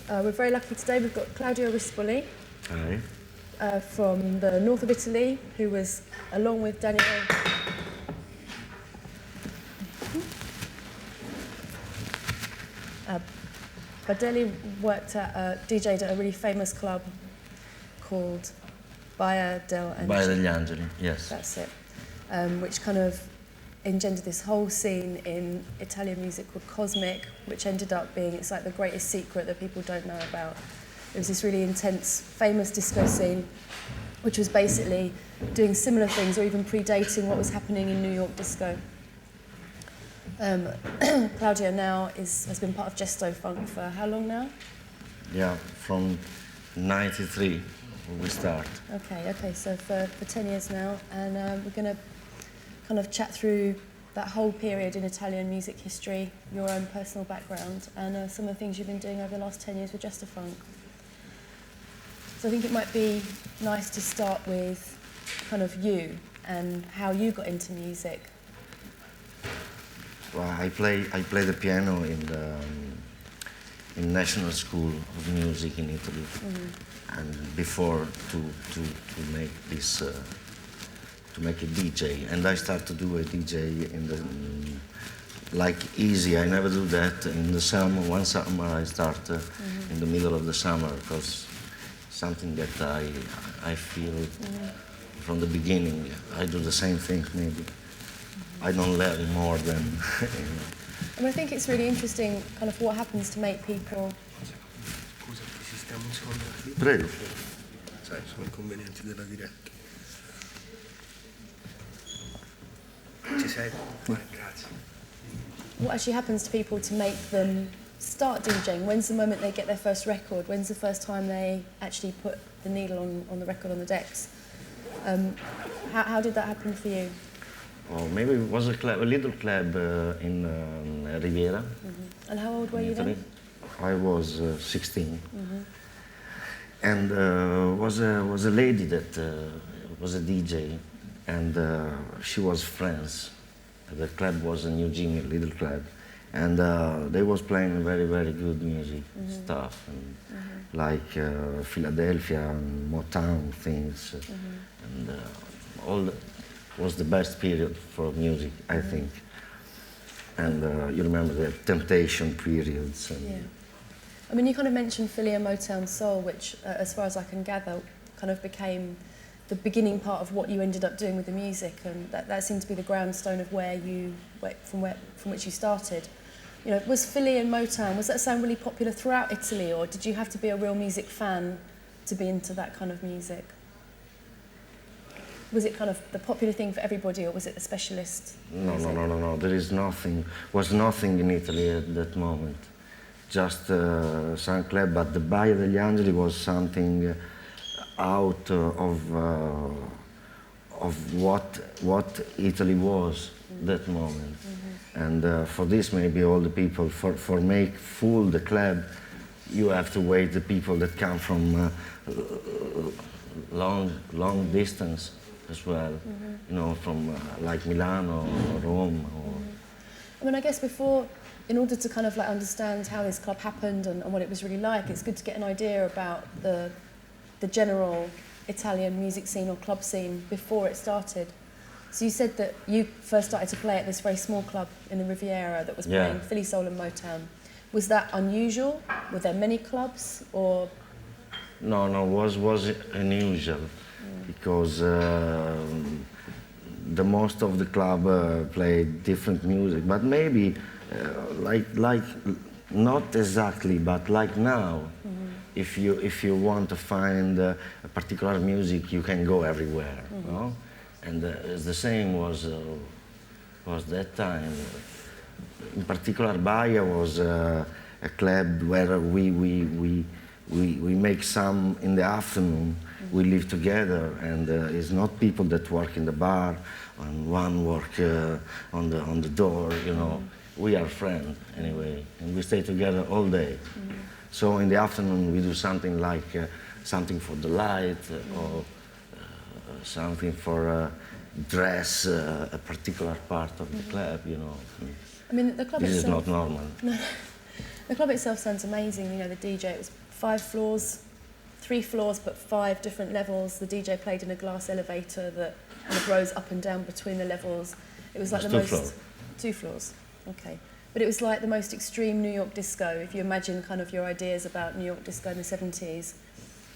We're very lucky today. We've got Claudio Rispoli. Hi. From the north of Italy, who was, along with Daniele Baldelli, worked at DJed at a really famous club called Baia Degli Angeli, yes. That's it. Which kind of engendered this whole scene in Italian music called Cosmic, which ended up being, it's like the greatest secret that people don't know about. It was this really intense, famous disco scene, which was basically doing similar things or even predating what was happening in New York disco. Claudio now has been part of Gesto Funk for how long now? Yeah, from '93 we start. Okay, so for 10 years now, and we're going to kind of chat through that whole period in Italian music history, your own personal background, and some of the things you've been doing over the last 10 years with Gesto Funk. So I think it might be nice to start with kind of you and how you got into music. Well, I play the piano in National School of Music in Italy, and before to make this to make a DJ, and I start to do a DJ in the like easy. I never do that in the summer. One summer I start in the middle of the summer because something that I feel from the beginning. I do the same thing maybe. I don't learn more than. I mean, I think it's really interesting, kind of what happens to make people. Prego. Sai, sono inconvenienti della diretta. Ci sei? Grazie. What actually happens to people to make them start DJing? When's the moment they get their first record? When's the first time they actually put the needle on the record on the decks? How did that happen for you? Oh, maybe it was a little club in Riviera. And how old were you then? I was 16. And was a lady that was a DJ, and she was friends. The club was a New Jimmy little club, and they was playing very, very good music stuff, and like Philadelphia and Motown things, and all was the best period for music, I think. And you remember the Temptation periods. And yeah. I mean, you kind of mentioned Philly and Motown Soul, which, as far as I can gather, kind of became the beginning part of what you ended up doing with the music, and that seemed to be the groundstone of from which you started. You know, was Philly and Motown, was that sound really popular throughout Italy, or did you have to be a real music fan to be into that kind of music? Was it kind of the popular thing for everybody, or was it the specialist music? No. There is nothing, was nothing in Italy at that moment. Just some club, but the Baia Degli Angeli was something out of what Italy was that moment. And for this, maybe all the people, for make full the club, you have to wait the people that come from long distance as well, you know, from like Milan or Rome. I mean, I guess in order to kind of like understand how this club happened and what it was really like, it's good to get an idea about the general Italian music scene or club scene before it started. So you said that you first started to play at this very small club in the Riviera that was playing Philly Soul and Motown. Was that unusual? Were there many clubs, or? No, was unusual because the most of the club played different music, but maybe like not exactly, but like now. If you want to find a particular music, you can go everywhere, no? And the same was that time. In particular, Baya was a club where we make some in the afternoon. We live together, and it's not people that work in the bar and one work on the door. You know, we are friends anyway, and we stay together all day. So in the afternoon we do something like something for the light or something for dress a particular part of the club, you know. I mean, the club this itself, is not normal. The club itself sounds amazing. You know, the DJ, it was 5 floors, 3 floors, but 5 different levels. The DJ played in a glass elevator that kind of rose up and down between the levels. It was like the most... 2 floors. 2 floors, okay. But it was like the most extreme New York disco. If you imagine kind of your ideas about New York disco in the 70s,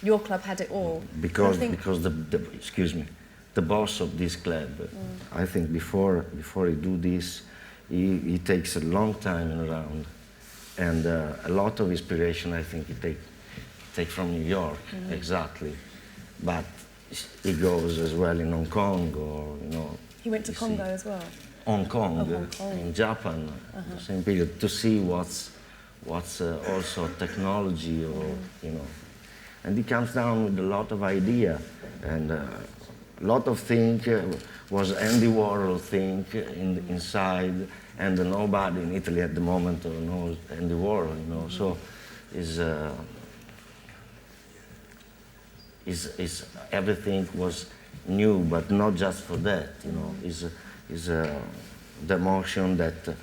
your club had it all. Because excuse me, the boss of this club, I think before he do this, he takes a long time around, and a lot of inspiration I think he take from New York, exactly. But he goes as well in Hong Kong, or you know. He went to Congo as well. Hong Kong, Hong Kong. in Japan, the same period, to see what's also technology, or you know, and he comes down with a lot of idea, and a lot of thing was Andy Warhol thing inside, and nobody in Italy at the moment knows Andy Warhol, you know. So is everything was new, but not just for that, you know. Is the emotion that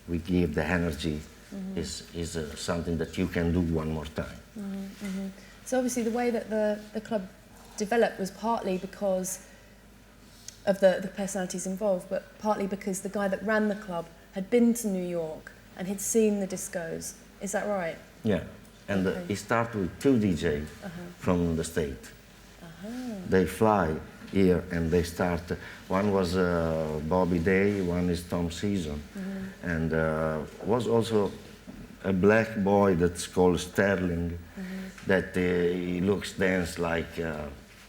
we give, the energy, is something that you can do one more time. So obviously the way that the club developed was partly because of the personalities involved, but partly because the guy that ran the club had been to New York and had seen the discos. Is that right? Yeah, and Okay. he started with 2 DJs from the state. They fly here and they start. One was Bobby Day, one is Tom Season, and was also a black boy that's called Sterling, that he looks dance like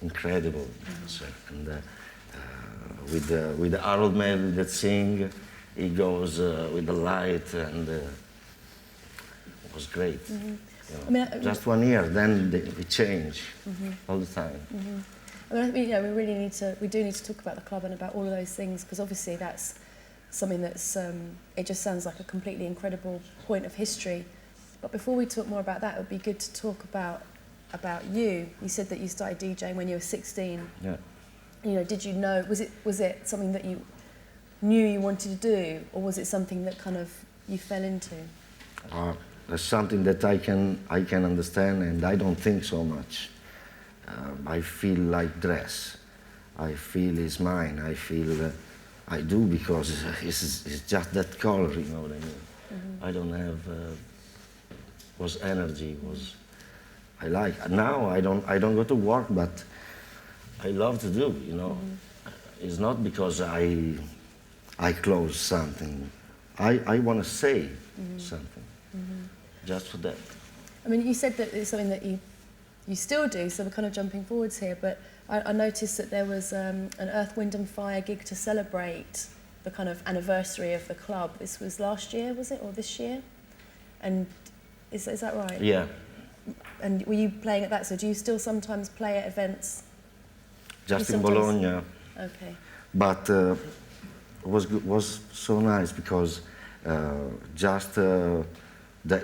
incredible dancer, and with the Harold Melly that sing, he goes with the light, and it was great. You know, I mean, just 1 year, then it changed all the time. I mean, I think, you know, we do need to talk about the club and about all of those things, because obviously that's something that's, it just sounds like a completely incredible point of history. But before we talk more about that, it would be good to talk about you. You said that you started DJing when you were 16. Yeah. You know, did you know, was it something that you knew you wanted to do, or was it something that kind of you fell into? That's something that I can understand, and I don't think so much. I feel like dress. I feel it's mine. I feel I do, because it's just that color, you know what I mean? I don't have was energy, was I like. Now I don't go to work, but I love to do, you know. It's not because I close something. I want to say something, just for that. I mean, you said that it's something that you still do, so we're kind of jumping forwards here, but I noticed that there was an Earth, Wind and Fire gig to celebrate the kind of anniversary of the club. This was last year, was it, or this year? And is that right? Yeah. And were you playing at that? So do you still sometimes play at events? Just You in sometimes- Bologna. Okay. But was so nice, because just the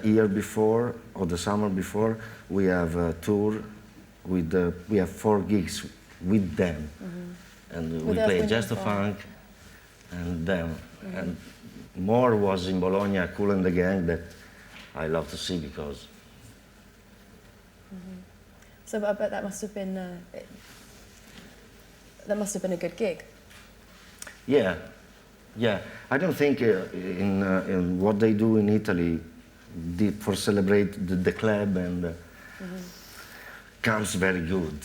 year before, or the summer before, we have a tour with we have 4 gigs with them, and With we Earth, play Wind just the and Fire. funk and them, and more was in Bologna, Kool and the Gang, that I love to see, because So I bet that must have been a good gig. yeah. I don't think in what they do in Italy for celebrate the club and comes very good.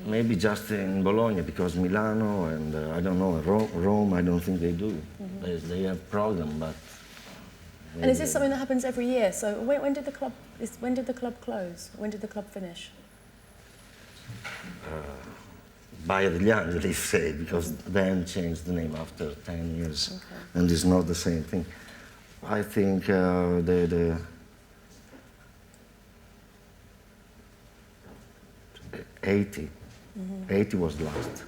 Maybe just in Bologna, because Milano and I don't know, Rome, I don't think they do. They have program, but. And is this something that happens every year? So when did the club close? When did the club finish? Baia Degli Angeli, say, because then changed the name after 10 years, and it's not the same thing. I think the 80 was the last.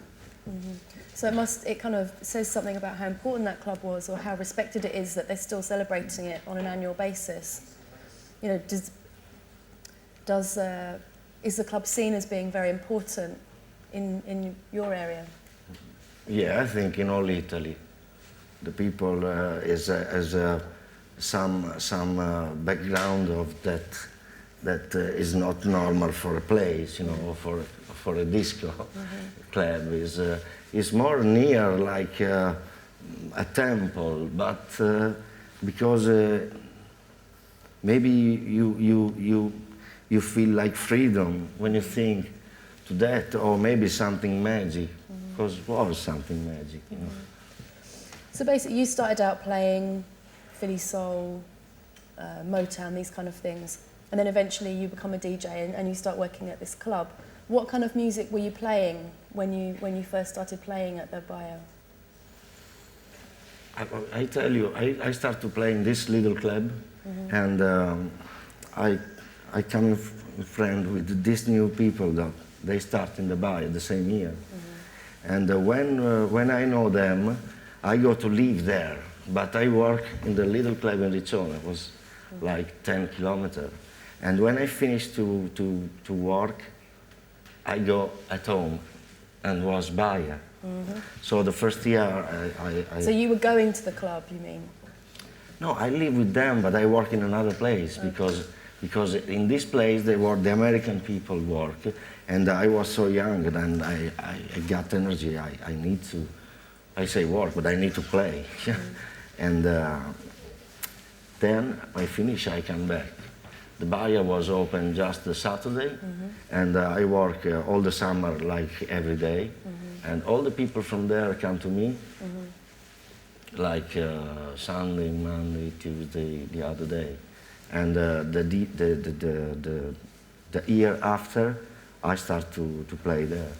So it kind of says something about how important that club was, or how respected it is that they're still celebrating it on an annual basis. You know, is the club seen as being very important in your area? Yeah, I think in all Italy, the people is some background of that is not normal for a place, you know, or for a disco club. Is more near like a temple, but because maybe you feel like freedom when you think to that, or maybe something magic, because it was something magic, you know. So basically you started out playing Philly soul, Motown, these kind of things, and then eventually you become a DJ and you start working at this club. What kind of music were you playing when you first started playing at the Baia? I tell you, I started playing this little club, and I come friend with these new people that they start in the Baia the same year. And when I know them, I go to live there, but I work in the little club in Riccione. It was like 10 kilometers. And when I finish to work, I go at home, and was Baya. So the first year I... So you were going to the club, you mean? No, I live with them, but I work in another place, because in this place they were the American people work, and I was so young, and I got energy. I need to, I say work, but I need to play. And then I finish, I come back. The Baia was open just the Saturday, and I work all the summer, like every day. And all the people from there come to me, like Sunday, Monday, Tuesday, the other day. And the year after, I start to play there.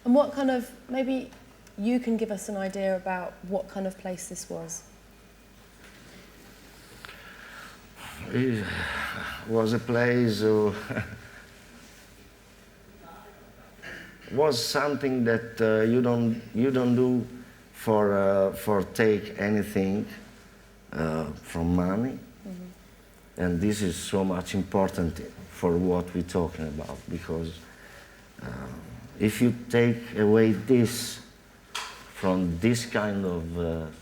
And what kind of, maybe you can give us an idea about what kind of place this was? It was a place, was something that you don't do for take anything from money, and this is so much important for what we're talking about, because if you take away this from this kind of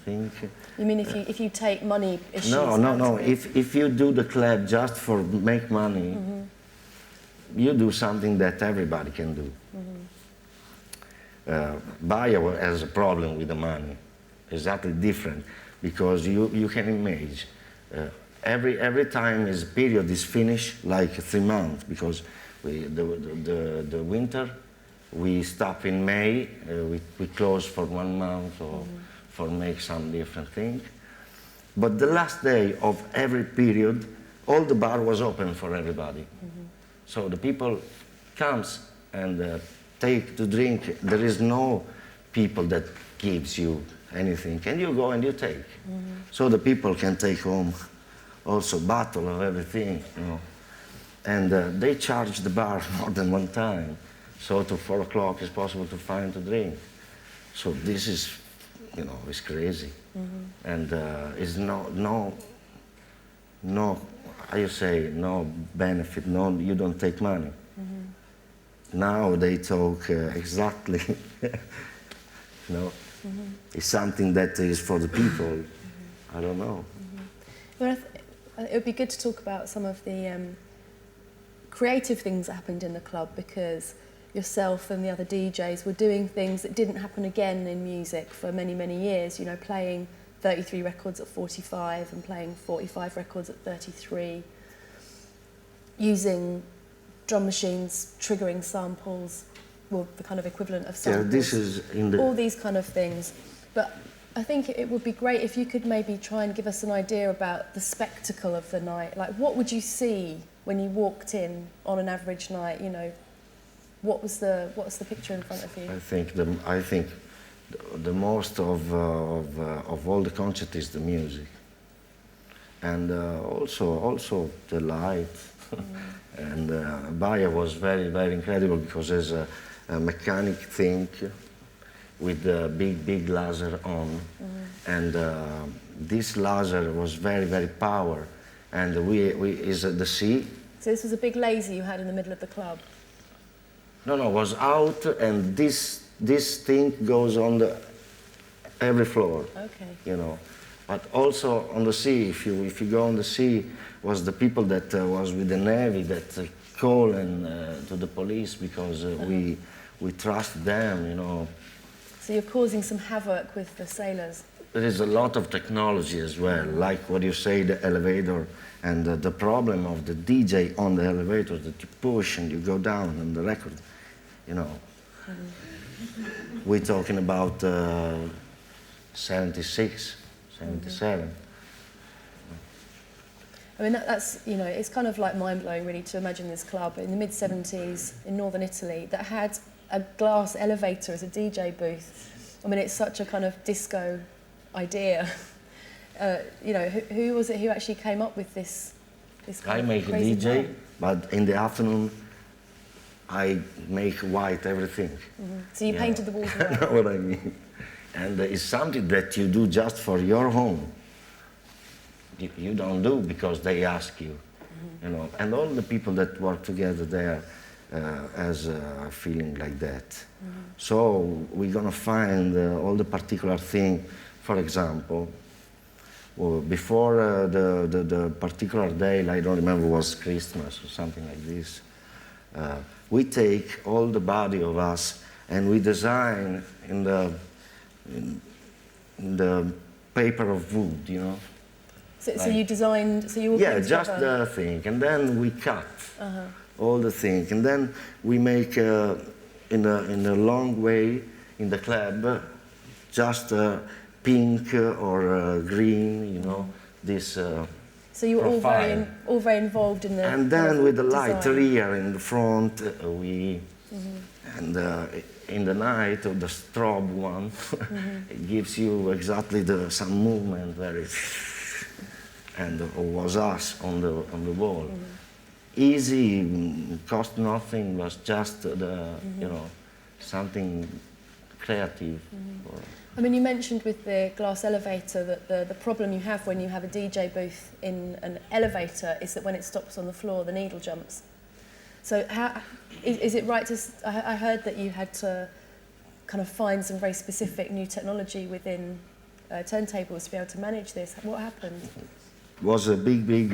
thing. You mean if you take money issues? No. If you do the club just for make money, you do something that everybody can do. Baya has a problem with the money, exactly different, because you can imagine every time his period is finished, like 3 months, because the winter we stop in May, we close for 1 month or for make some different thing. But the last day of every period, all the bar was open for everybody. So the people comes and take to drink. There is no people that gives you anything, and you go and you take. So the people can take home also bottle of everything, you know. And they charge the bar more than one time. So to 4 o'clock it's possible to find to drink. So this is, you know, it's crazy. And it's no, how you say, no benefit, no, you don't take money. Now they talk exactly, you know, it's something that is for the people. I don't know. Well, it would be good to talk about some of the creative things that happened in the club, because yourself and the other DJs were doing things that didn't happen again in music for many, many years, you know, playing 33 records at 45 and playing 45 records at 33, using drum machines, triggering samples, well, the kind of equivalent of samples. Yeah, this is in the... all these kind of things. But I think it would be great if you could maybe try and give us an idea about the spectacle of the night. Like, what would you see when you walked in on an average night, you know? What's the picture in front of you? I think the most of all the concert is the music, and also the light. And Baya was very, very incredible, because there's a mechanic thing with the big laser on, and this laser was very, very power, and we is the sea. So this was a big laser you had in the middle of the club? No, was out, and this thing goes on every floor. Okay. You know, But also on the sea, if you go on the sea, was the people that was with the Navy that call and to the police because we trust them, you know. So you're causing some havoc with the sailors. There is a lot of technology as well, like what you say, the elevator, and the problem of the DJ on the elevator that you push and you go down and the record, you know. We're talking about 76, 77. I mean, that's, you know, it's kind of like mind-blowing really to imagine this club in the mid-70s in northern Italy that had a glass elevator as a DJ booth. I mean, it's such a kind of disco idea. You know, who was it who actually came up with this kind I of make a crazy DJ, plan? but in the afternoon I make white everything. So you painted the walls You white? know what I mean? And it's something that you do just for your home. You don't do because they ask you, you know. And all the people that work together there has a feeling like that. So we're gonna find all the particular thing. For example, well, before the particular day, I don't remember, was Christmas or something like this. We take all the body of us and we design in the paper of wood, you know. So you designed, so you all Yeah, came just together? the thing, and then we cut all the thing, and then we make in a long way in the club just pink or green, you know, this. So you were profile. all very involved in the. And kind then of with the light design. rear in the front, and in the night, or the strobe one, it gives you exactly some movement very. And it was us on the wall. Easy, cost nothing, was just the you know, something creative. I mean, you mentioned with the glass elevator that the problem you have when you have a DJ booth in an elevator is that when it stops on the floor, the needle jumps. So how is it right to? I heard that you had to kind of find some very specific new technology within turntables to be able to manage this. What happened? Was a big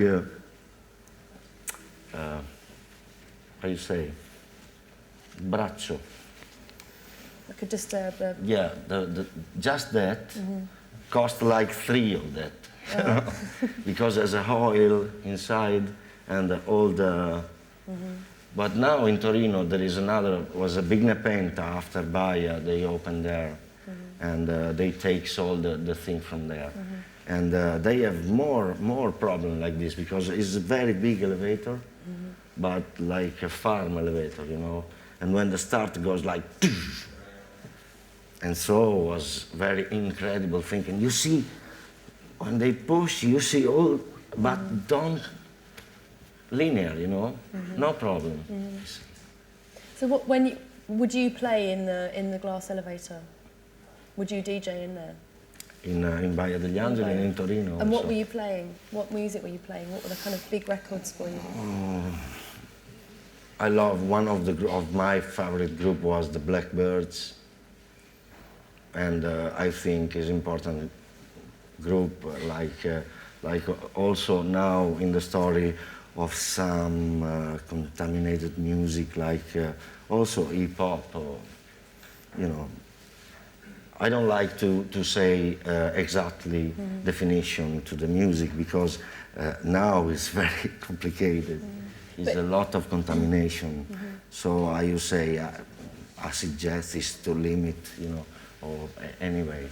how you say, braccio. Like a disturb. Yeah, just that cost like 3 of that, you know? Because there's a oil inside and all the. But now in Torino there is was a big nepenta after Baia, they opened there, and they takes all the thing from there. And they have more problem like this because it's a very big elevator, but like a farm elevator, you know. And when the start goes like, and so it was very incredible thinking. You see, when they push, you see all, but don't linear, you know, no problem. So would you play in the glass elevator? Would you DJ in there? In Baia Degli Angeli and in Torino. And what also. were you playing? What music were you playing? What were the kind of big records for you? I love one of my favorite group was the Blackbirds, and I think is important group like also now in the story of some contaminated music like also hip hop or you know. I don't like to say exactly definition to the music because now it's very complicated. It's a lot of contamination. So I would say I suggest is to limit, you know, or anyway.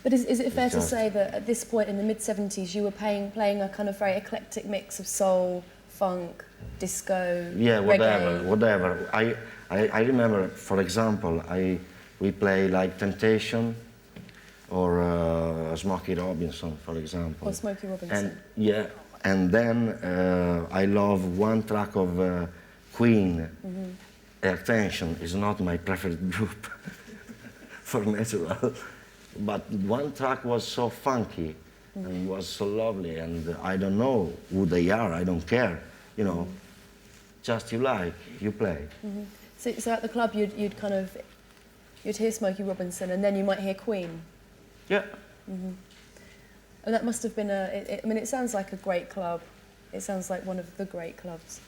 But is it fair to say that at this point in the mid-70s you were playing a kind of very eclectic mix of soul, funk, disco, yeah, reggae? whatever. I remember, for example, we play like Temptation or Smokey Robinson, for example. Or Smokey Robinson. And yeah, and then I love one track of Queen. Attention is not my preferred group for natural, but one track was so funky and was so lovely, and I don't know who they are. I don't care, you know. Just you like, you play. So at the club you'd hear Smokey Robinson and then you might hear Queen. Yeah. And that must have been I mean, it sounds like a great club. It sounds like one of the great clubs.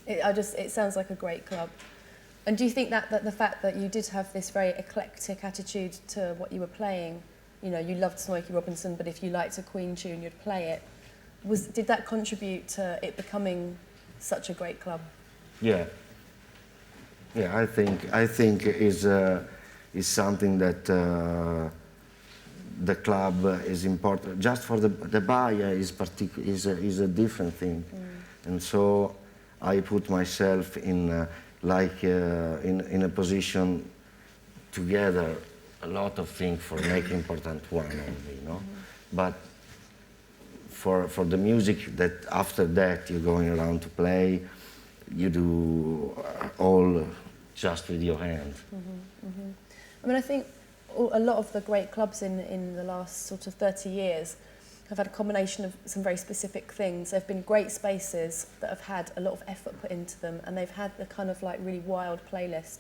It sounds like a great club. And do you think that the fact that you did have this very eclectic attitude to what you were playing, you know, you loved Smokey Robinson, but if you liked a Queen tune, you'd play it. Did that contribute to it becoming such a great club? Yeah. Yeah, I think is something that the club is important. Just for the Baia is a different thing, and so I put myself in in a position together a lot of things for making important one only, you know. But for the music that after that you're going around to play, you do all just with your hand. I mean, I think a lot of the great clubs in the last sort of 30 years have had a combination of some very specific things. They've been great spaces that have had a lot of effort put into them, and they've had the kind of like really wild playlist.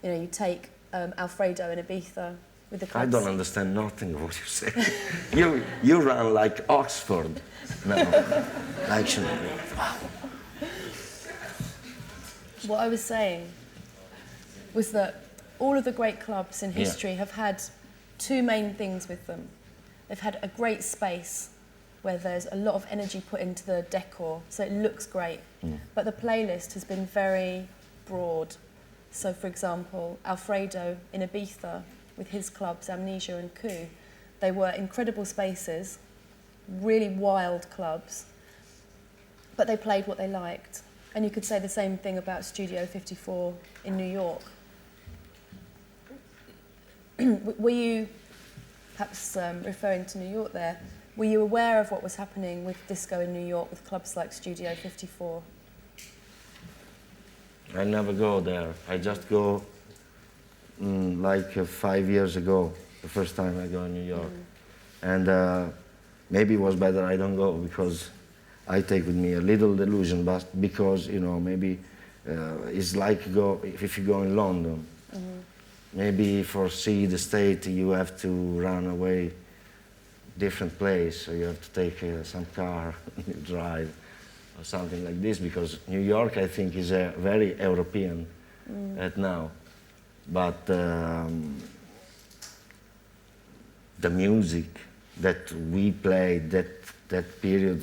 You know, you take Alfredo in Ibiza with the clubs. I don't understand nothing of what you say. you run like Oxford now. Actually, wow. What I was saying was that all of the great clubs in history have had two main things with them. They've had a great space where there's a lot of energy put into the decor, so it looks great. But the playlist has been very broad. So, for example, Alfredo in Ibiza with his clubs, Amnesia and Coup, they were incredible spaces, really wild clubs, but they played what they liked. And you could say the same thing about Studio 54 in New York. Were you, perhaps referring to New York there, were you aware of what was happening with disco in New York with clubs like Studio 54? I never go there. I just go 5 years ago, the first time I go in New York. And maybe it was better I don't go, because I take with me a little delusion, but because, you know, maybe it's like if you go in London. Maybe for see the state you have to run away different place, so you have to take some car and drive or something like this, because New York I think is very European at now. But the music that we played that period,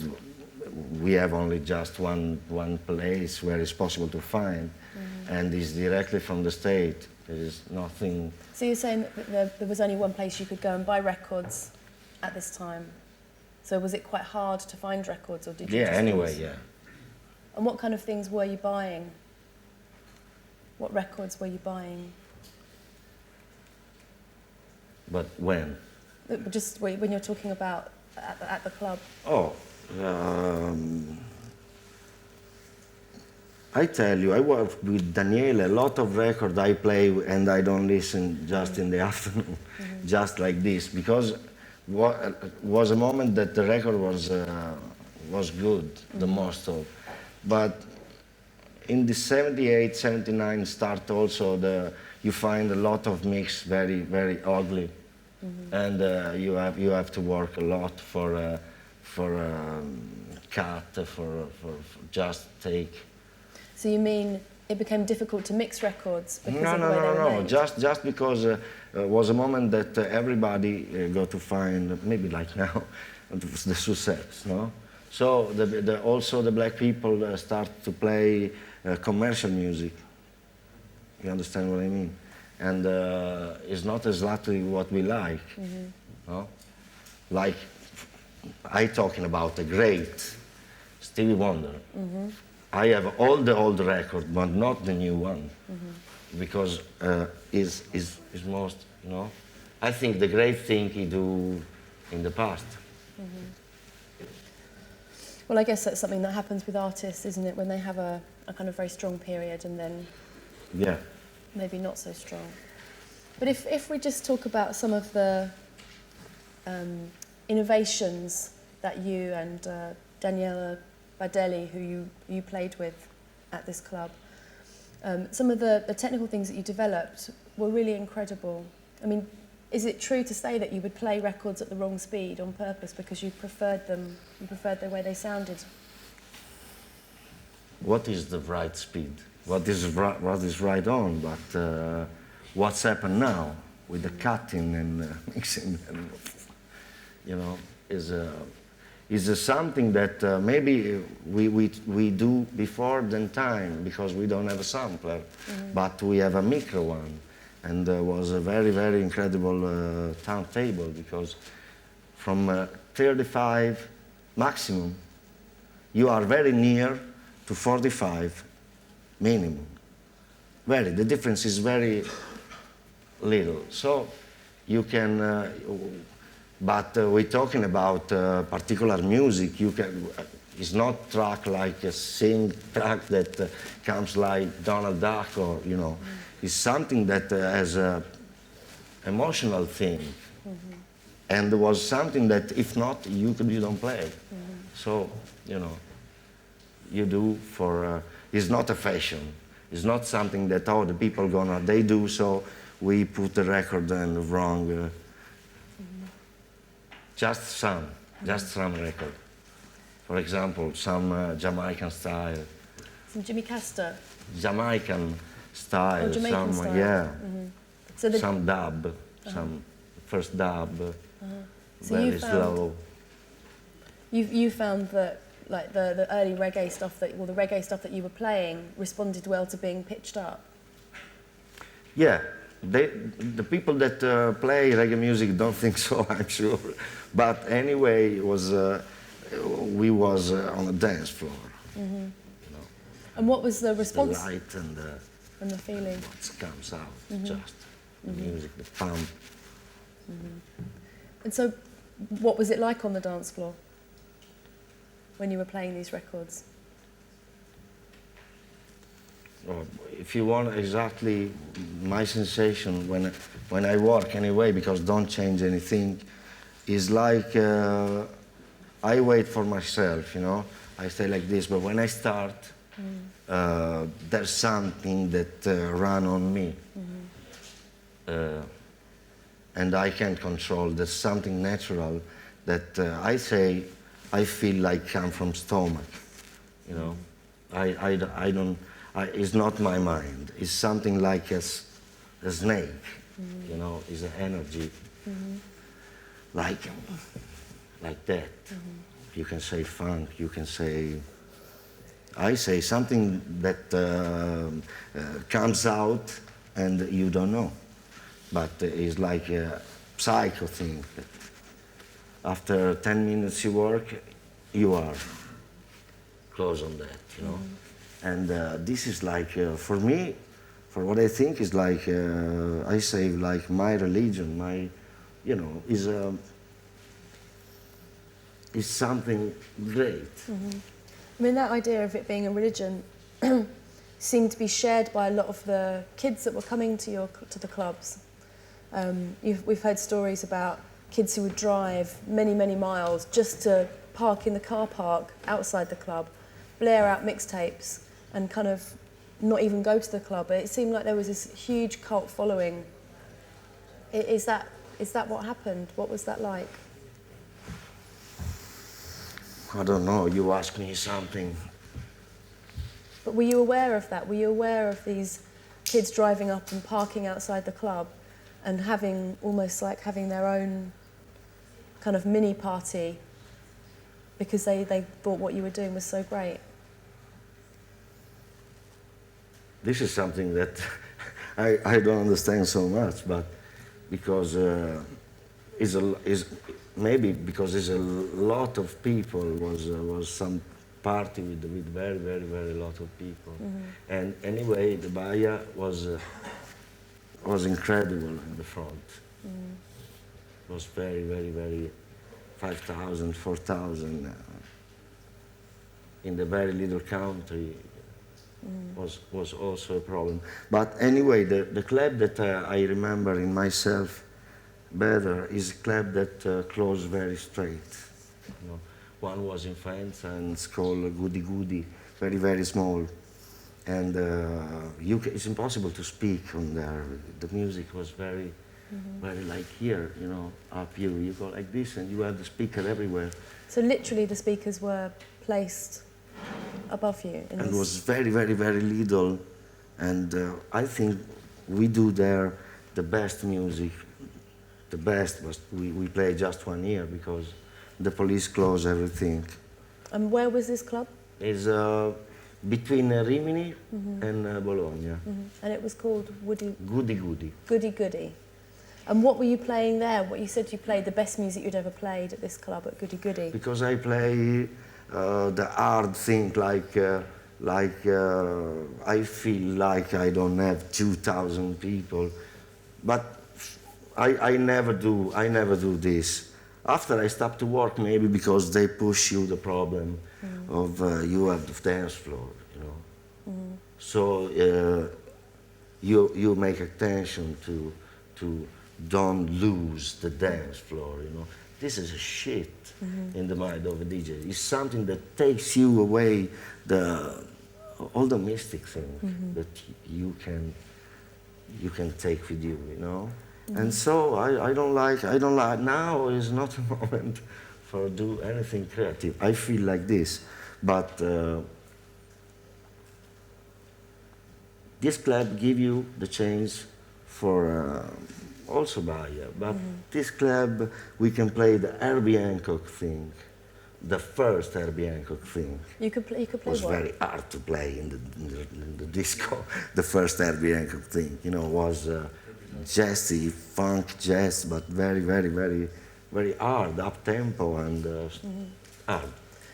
we have only just one place where it's possible to find, and it's directly from the state. There is nothing. So you're saying that there was only one place you could go and buy records at this time? So was it quite hard to find records, or did you? Yeah, anyway, yeah. And what kind of things were you buying? What records were you buying? But when? Just when you're talking about at the club. Oh, I tell you, I work with Daniele, a lot of records I play and I don't listen just in the afternoon, just like this, because was a moment that the record was good, the most of. But in the 78, 79 start also, you find a lot of mix very, very ugly. And you have to work a lot for cut, for just take. So you mean it became difficult to mix records because No, of the way they were no. made? Just because was a moment that everybody got to find, maybe like now, the success, no? So also the black people start to play commercial music. You understand what I mean? And it's not exactly what we like, no? Like, I talking about the great Stevie Wonder. I have all the old record, but not the new one, because is most, you know. I think the great thing he do in the past. Well, I guess that's something that happens with artists, isn't it? When they have a kind of very strong period and then maybe not so strong. But if we just talk about some of the innovations that you and Daniele Baldelli, who you played with at this club, some of the technical things that you developed were really incredible. I mean, is it true to say that you would play records at the wrong speed on purpose because you preferred the way they sounded? What is the right speed? What is right on? But what's happened now with the cutting and mixing, and, you know, is something that maybe we do before than time, because we don't have a sampler, but we have a micro one. And was a very, very incredible turntable, because from 35 maximum, you are very near to 45 minimum. The difference is very little. So you can, but we're talking about particular music. You can, it's not track like a sing track that comes like Donald Duck, or, you know. It's something that has a emotional thing, and was something that if not, you don't play. So, you know, you do for, it's not a fashion. It's not something that, oh, the people they do, so we put the record in the wrong, just some record. For example, some Jamaican style. Some Jimmy Castor? Jamaican style, Jamaican some style. yeah, so some dub, some first dub, so very slow. You found that like the early reggae stuff the reggae stuff that you were playing responded well to being pitched up. Yeah, the people that play reggae music don't think so, I'm sure. But anyway, it was we was on a dance floor. You know. And what was the response? The light and the feeling. What comes out, just the music, the pump. And so, what was it like on the dance floor when you were playing these records? If you want exactly my sensation when I work anyway, because don't change anything, is like I wait for myself, you know. I stay like this, but when I start, there's something that run on me, and I can't control. There's something natural that I feel like come from stomach, you know. I don't. It's not my mind. It's something like a snake, you know. It's an energy, like that. You can say funk. You can say. I say something that comes out and you don't know, but it's like a psycho thing. After 10 minutes you work, you are close on that, you know. And this is like, for me, for what I think is like, I say like my religion, my, you know, is something great. I mean, that idea of it being a religion seemed to be shared by a lot of the kids that were coming to the clubs. We've heard stories about kids who would drive many, many miles just to park in the car park outside the club, blare out mixtapes, and kind of not even go to the club. It seemed like there was this huge cult following. Is that what happened? What was that like? I don't know, you ask me something. But were you aware of that? Were you aware of these kids driving up and parking outside the club and having almost like having their own kind of mini party because they thought what you were doing was so great? This is something that I don't understand so much, but because maybe because there's a lot of people, was some party with very, very, very lot of people. And anyway, the Baya was incredible in the front. It was very, very, very 5,000, 4,000 in the very little country. Was also a problem. But anyway, the club that I remember in myself better is a club that closed very straight. You know, one was in France and it's called Goody Goody, very, very small. And it's impossible to speak on there. The music was very, Where like here, you know, up you go like this and you have the speaker everywhere. So literally the speakers were placed above you? In And it this... was very, very, very little. And I think we do there the best music. The best was we played just 1 year because the police closed everything. And where was this club? It's between Rimini and Bologna. And it was called Goody Goody. Goody Goody. And what were you playing there? What you said you played the best music you'd ever played at this club at Goody Goody. Because I play the hard thing, I feel like I don't have 2,000 people, but I never do this. After I stopped to work, maybe because they push you the problem of you have the dance floor, you know. So you make attention to don't lose the dance floor, you know. This is a shit in the mind of a DJ. It's something that takes you away all the mystic things that you can take with you, you know. And so I don't like, now is not a moment for do anything creative. I feel like this, but this club give you the chance for also Baya, but this club we can play the Herbie Hancock thing, the first Herbie Hancock thing. You could play It was what? very hard to play in the disco. The first Herbie Hancock thing, you know, was jazzy, funk jazz, but very, very, very, very hard, up tempo and hard.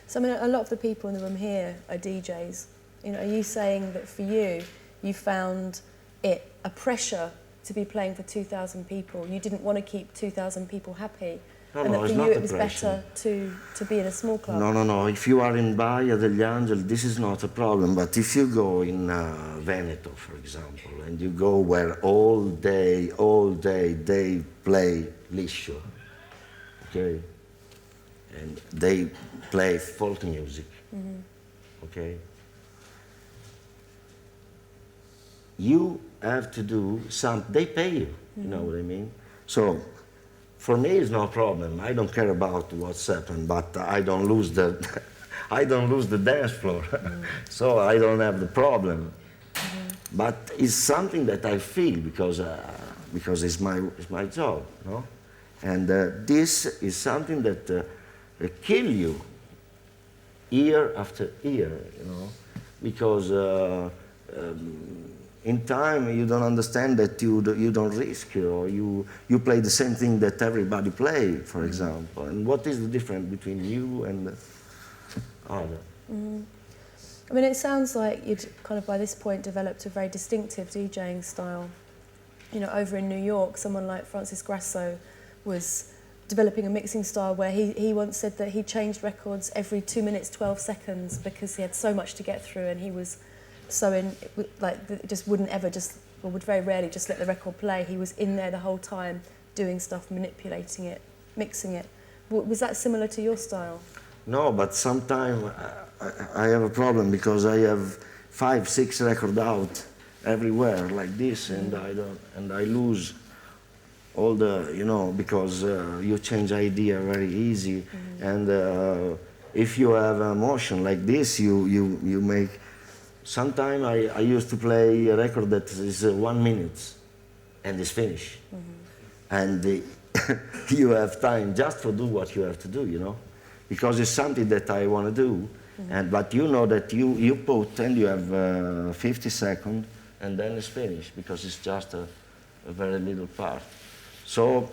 So I mean, a lot of the people in the room here are DJs. You know, are you saying that for you, you found it a pressure to be playing for 2,000 people? You didn't want to keep 2,000 people happy? No, and no, that it's for not you a it was pressure. better to be in a small club? No, no, no. If you are in Baia Degli Angeli, this is not a problem. But if you go in Veneto, for example, and you go where all day they play liscio, okay? And they play folk music, okay? You have to do they pay you, you know what I mean? So, for me, it's no problem. I don't care about what's happened, but I don't lose the, I don't lose the dance floor, so I don't have the problem. But it's something that I feel because it's my job, no? And this is something that kill you year after year, you know, because in time you don't understand that you don't risk, or you play the same thing that everybody play, for example. And what is the difference between you and the other? I mean, it sounds like you'd kind of by this point developed a very distinctive DJing style. You know, over in New York, someone like Francis Grasso was developing a mixing style where he once said that he changed records every 2 minutes, 12 seconds because he had so much to get through, and he was so just wouldn't ever would very rarely just let the record play. He was in there the whole time, doing stuff, manipulating it, mixing it. Was that similar to your style? No, but sometimes I have a problem because I have 5, 6 records out everywhere like this, and I lose all the, you know, because you change idea very easy, and if you have a motion like this, you make. Sometimes I used to play a record that is 1 minute and is finished. And you have time just to do what you have to do, you know? Because it's something that I want to do. But you know that you put and you have 50 seconds and then it's finished because it's just a very little part. So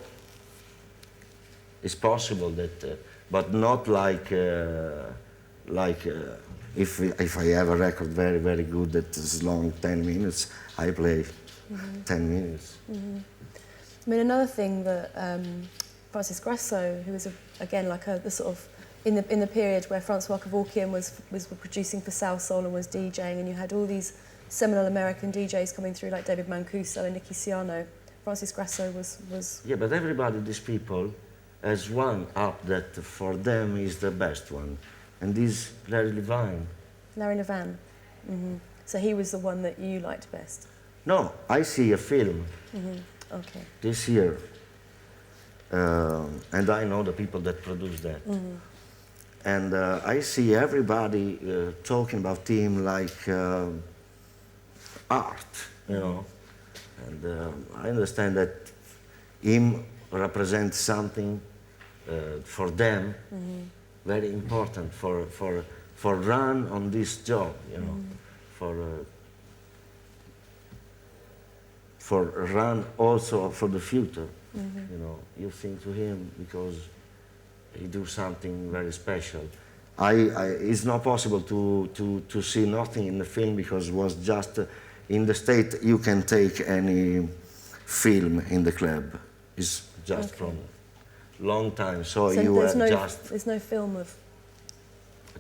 it's possible that, but not like if I have a record very, very good that is long, 10 minutes, I play 10 minutes. I mean, another thing that Francis Grasso, who was again like the sort of in the period where Francois Kevorkian was producing for South Soul and was DJing, and you had all these seminal American DJs coming through like David Mancuso and Nicky Siano. Francis Grasso was. Yeah, but everybody, these people, has one up that for them is the best one. And this Larry Levan. Larry Levan. So he was the one that you liked best? No, I see a film. Okay. this year. And I know the people that produce that. And I see everybody talking about him like art, you know. And I understand that him represents something for them very important for run on this job, you know, for run also for the future. You know, you think to him because he do something very special. It's not possible to see nothing in the film because it was just in the state you can take any film in the club. It's just from long time. So you there's no film of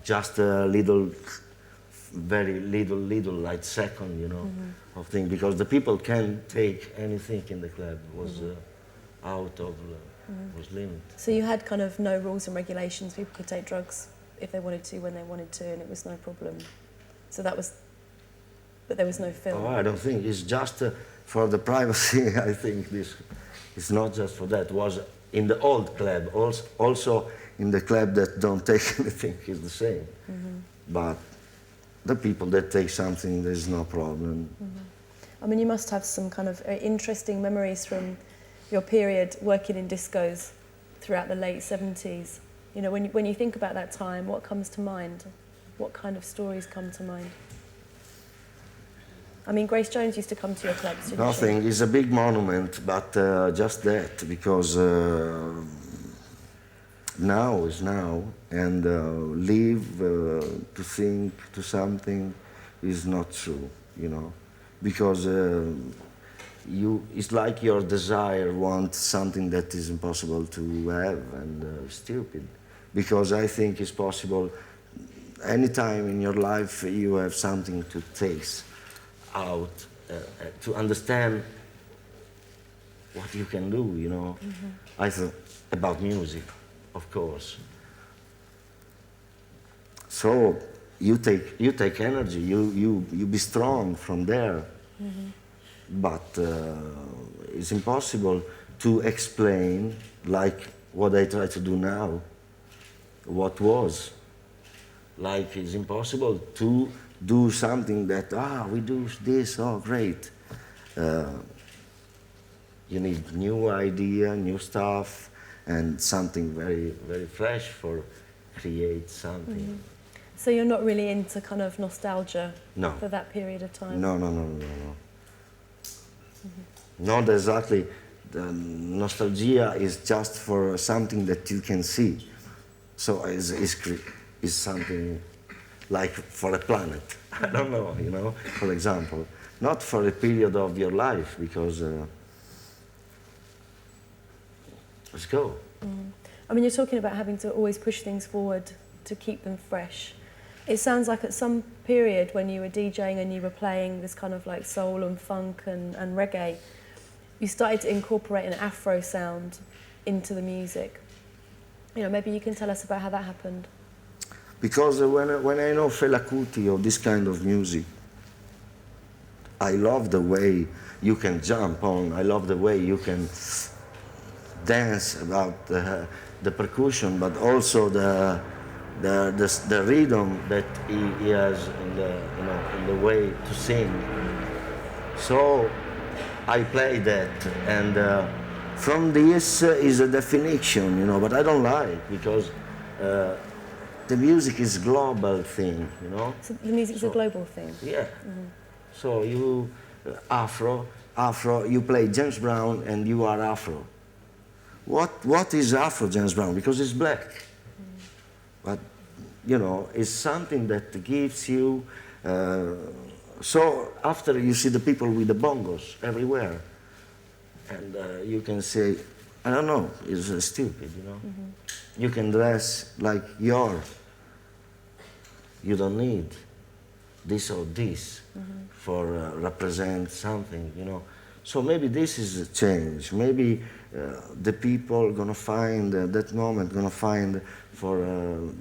just a little, very little like second, you know, of thing because the people can't take anything in the club. It was out of was limit. So you had kind of no rules and regulations. People could take drugs if they wanted to, when they wanted to, and it was no problem. So that was, but there was no film. Oh, I don't think it's just for the privacy. I think this is not just for that. It was in the old club, also in the club that don't take anything is the same. But the people that take something, there's no problem. I mean, you must have some kind of interesting memories from your period working in discos throughout the late 70s. You know, when you think about that time, what comes to mind? What kind of stories come to mind? I mean, Grace Jones used to come to your clubs, didn't Nothing. she? It's a big monument, but just that, because now is now, and live to think to something is not true, you know, because it's like your desire wants something that is impossible to have and stupid, because I think it's possible anytime in your life you have something to taste out, to understand what you can do, you know. I thought about music, of course. So you take energy, you be strong from there. But it's impossible to explain, like what I try to do now, what was. Like it's impossible to do something that, we do this, oh great. You need new idea, new stuff, and something very, very fresh for create something. So you're not really into kind of nostalgia No. for that period of time? No. Not exactly. The nostalgia is just for something that you can see. So it's something like for a planet. I don't know, you know, for example. Not for a period of your life, because let's go. I mean, you're talking about having to always push things forward to keep them fresh. It sounds like at some period when you were DJing and you were playing this kind of like soul and funk and reggae, you started to incorporate an Afro sound into the music. You know, maybe you can tell us about how that happened. Because when I know Fela Kuti or this kind of music, I love the way you can jump on. I love the way you can dance about the percussion, but also the rhythm that he has in the way to sing. So I play that, and from this is a definition, you know, but I don't like, because the music is global thing, you know. So the music's a global thing? Yeah. So you, Afro, you play James Brown and you are Afro. What is Afro James Brown? Because it's black. But, you know, it's something that gives you... so after you see the people with the bongos everywhere, and you can say, I don't know, it's stupid, you know. You can dress like you don't need this or this for represent something, you know. So maybe this is a change. Maybe the people gonna find that moment, gonna find for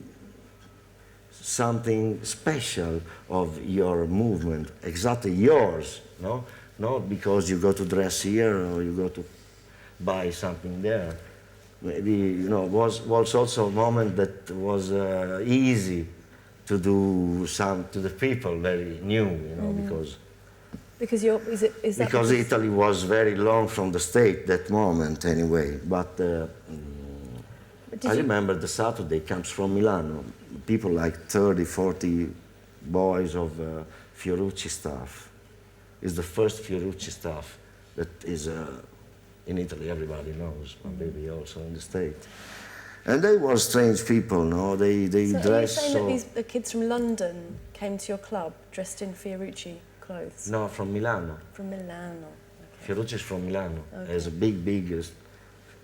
something special of your movement, exactly yours, no? not because you go to dress here or you go to buy something there. Maybe, you know, was also a moment that was easy to do some to the people, very new, you know, Because you're, is that because Italy was very long from the state that moment anyway. But I remember the Saturday comes from Milano. People like 30, 40 boys of Fiorucci staff. It's the first Fiorucci staff that is in Italy, everybody knows, but maybe also in the States. And they were strange people, no? They so dressed are you saying so... that the kids from London came to your club dressed in Fiorucci clothes? No, from Milano. From Milano. Okay. Fiorucci is from Milano. Okay. There's a big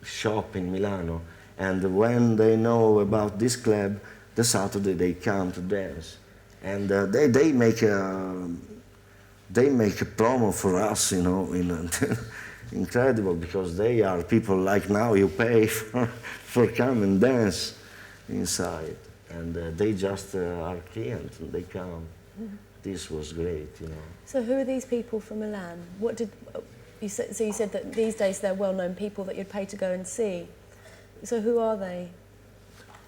shop in Milano. And when they know about this club, the Saturday they come to dance. And they make a promo for us, you know, incredible, because they are people like now you pay for come and dance inside. And they just are clients and they come. This was great, you know. So who are these people from Milan? What did you said? So you said that these days they're well-known people that you'd pay to go and see. So who are they?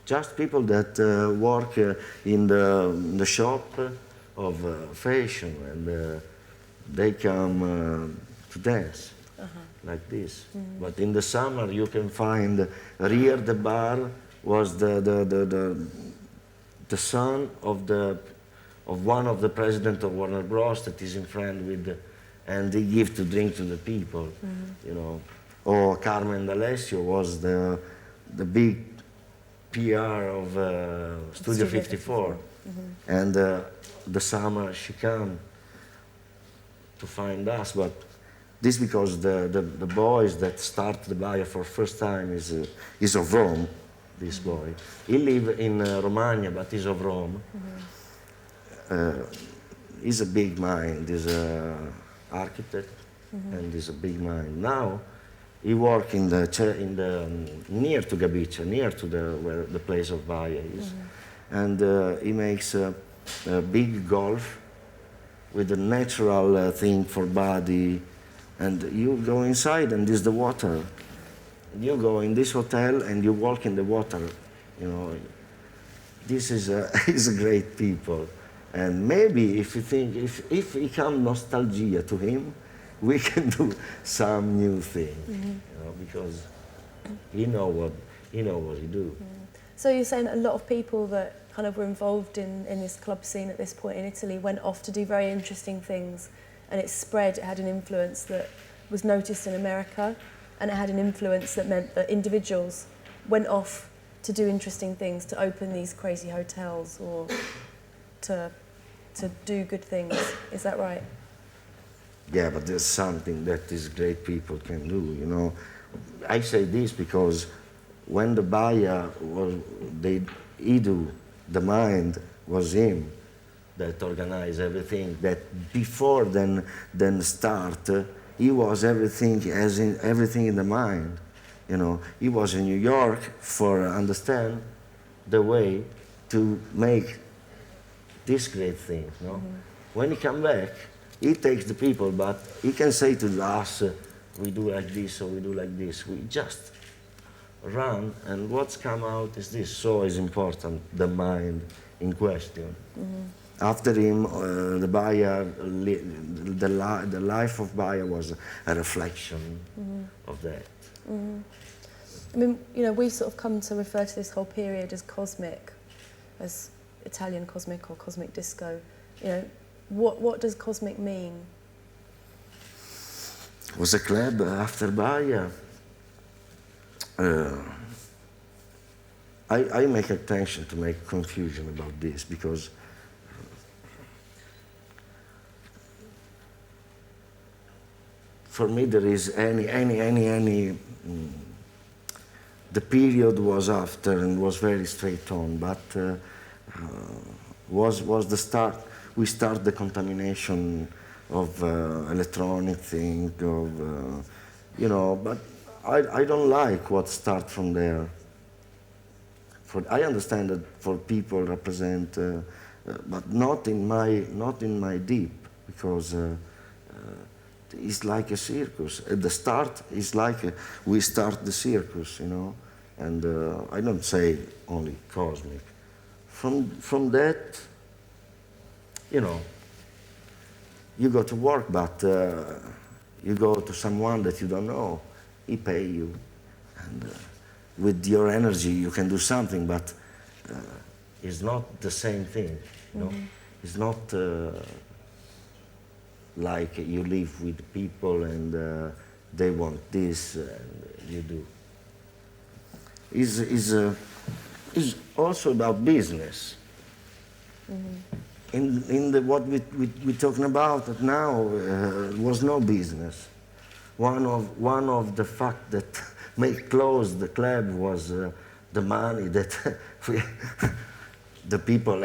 Just people that work in the shop of fashion, and they come to dance like this. But in the summer you can find Rear the bar was the son of one of the president of Warner Bros. That is in friend with, and they give to drink to the people, you know. Or Carmen D'Alessio was the big PR of Studio 54. And the summer she came to find us, but this because the boys that start the Baya for first time is of Rome, this boy. He live in Romagna, but he's of Rome. He's a big mind, he's an architect, and he's a big mind. Now, he work in the near to Gabice, near to where the place of Baya is, and he makes a big golf with a natural thing for body, and you go inside and there's the water. You go in this hotel and you walk in the water, you know. This is is a great people, and maybe if you think if it come nostalgia to him, we can do some new thing, you know, because he know what he do. So you're saying that a lot of people that kind of were involved in this club scene at this point in Italy went off to do very interesting things, and it spread, it had an influence that was noticed in America, and it had an influence that meant that individuals went off to do interesting things, to open these crazy hotels or to do good things. Is that right? Yeah, but there's something that these great people can do, you know. I say this because when the Baya was, Idu, the mind, was him that organized everything, that before then start, he was everything, as in everything in the mind, you know. He was in New York for understand the way to make this great thing, you know. When he come back, he takes the people, but he can say to us, we do like this or we do like this. We just run, and what's come out is this. So is important, the mind in question. After him, the Baya, the life of Baya was a reflection of that. I mean, you know, we sort of come to refer to this whole period as cosmic, as Italian cosmic or cosmic disco. You know, what does cosmic mean? It was a club after Baya. I make attention to make confusion about this because for me there is any the period was after and was very straight on, but was the start. We start the contamination of electronic thing, of you know. But I don't like what start from there. I understand that for people represent, but not in my deep, because it's like a circus. At the start, it's like we start the circus, you know. And I don't say only cosmic. From that, you know, you go to work, but you go to someone that you don't know, he pay you. And with your energy, you can do something, but it's not the same thing, you know. It's not like you live with people and they want this and you do. It's also about business. In what we're talking about now was no business. One of the fact that made close the club was the money that the people